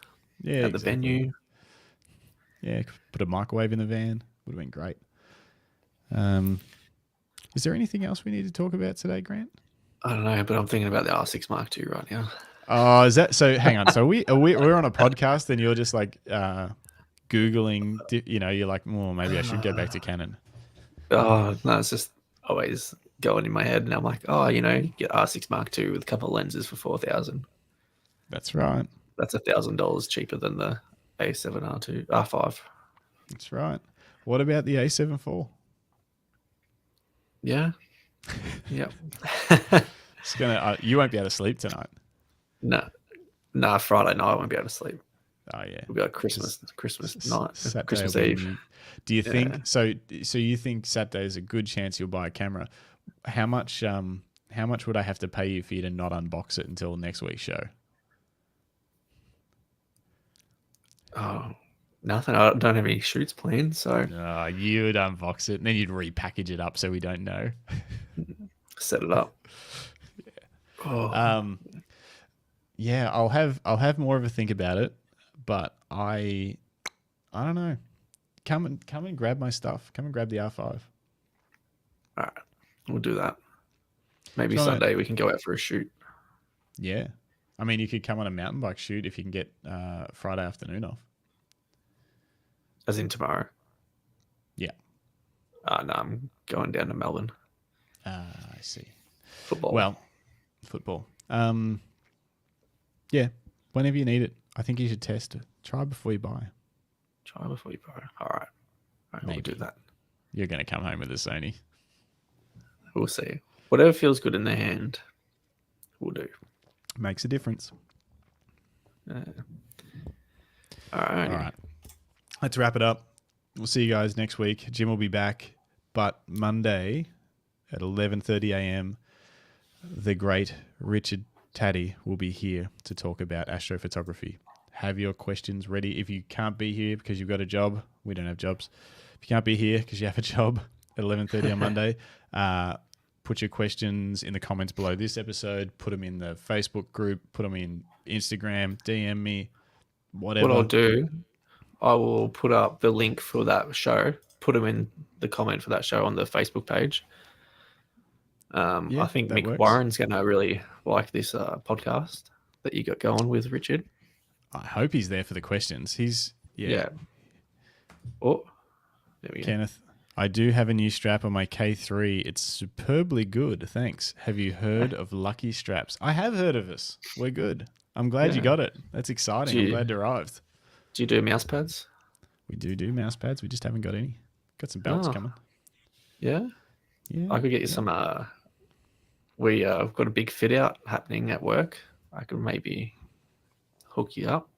Yeah, at the venue. Yeah, put a microwave in the van. Would have been great. Is there anything else we need to talk about today, Grant? I don't know, but I'm thinking about the R6 Mark II right now. Oh, is that so? Hang on. So we're on a podcast, and you're just like Googling. You know, you're like, well, maybe I should go back to Canon. Oh no, it's just always going in my head, and I'm like, oh, you know, get R6 Mark II with a couple of lenses for $4,000. That's right. That's $1,000 cheaper than the A7R2 R5. That's right. What about the A7 IV? Yeah. Yep. It's gonna. You won't be able to sleep tonight. No, Friday night I won't be able to sleep. Oh yeah, we've got Christmas night, Saturday Christmas Eve. Do you think so? So you think Saturday is a good chance you'll buy a camera? How much would I have to pay you for you to not unbox it until next week's show? Oh, nothing. I don't have any shoots planned, so no, you would unbox it and then you'd repackage it up so we don't know. Set it up. Yeah. I'll have more of a think about it, but I don't know. Come and grab my stuff. Come and grab the R5. All right, we'll do that. Maybe Sunday we can go out for a shoot. Yeah. I mean, you could come on a mountain bike shoot if you can get Friday afternoon off. As in tomorrow? Yeah. No, I'm going down to Melbourne. I see. Football. Yeah, whenever you need it. I think you should test it. Try before you buy. All right, we'll do that. You're going to come home with a Sony. We'll see. Whatever feels good in the hand, we'll do. Makes a difference. All right. Let's wrap it up. We'll see you guys next week. Jim will be back, but Monday at 11:30 a.m., the great Richard Taddy will be here to talk about astrophotography. have your questions ready. If you can't be here because you've got a job, we don't have jobs. If you can't be here because you have a job at 11:30 on Monday, put your questions in the comments below this episode. Put them in the Facebook group. Put them in Instagram. DM me. Whatever. What I'll do, I will put up the link for that show. Put them in the comment for that show on the Facebook page. I think Mick works. Warren's going to really like this podcast that you got going with Richard. I hope he's there for the questions. He's Oh, there we go. Kenneth, I do have a new strap on my K3. It's superbly good. Thanks. Have you heard of Lucky Straps? I have heard of this. We're good. I'm glad you got it. That's exciting. I'm glad it arrived. Do you do mouse pads? We do mouse pads. We just haven't got any. Got some belts coming. Yeah? Yeah. I could get you some... We've got a big fit out happening at work. I could maybe hook you up.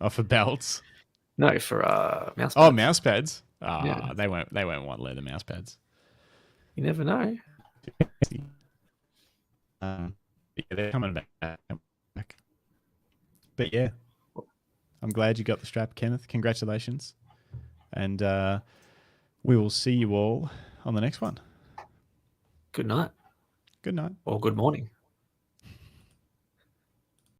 Oh, for belts? No, for mouse pads. Oh, mouse pads? Yeah. They won't want leather mouse pads. You never know. They're coming back. But yeah, I'm glad you got the strap, Kenneth. Congratulations. And we will see you all on the next one. Good night. Good night. Or good morning.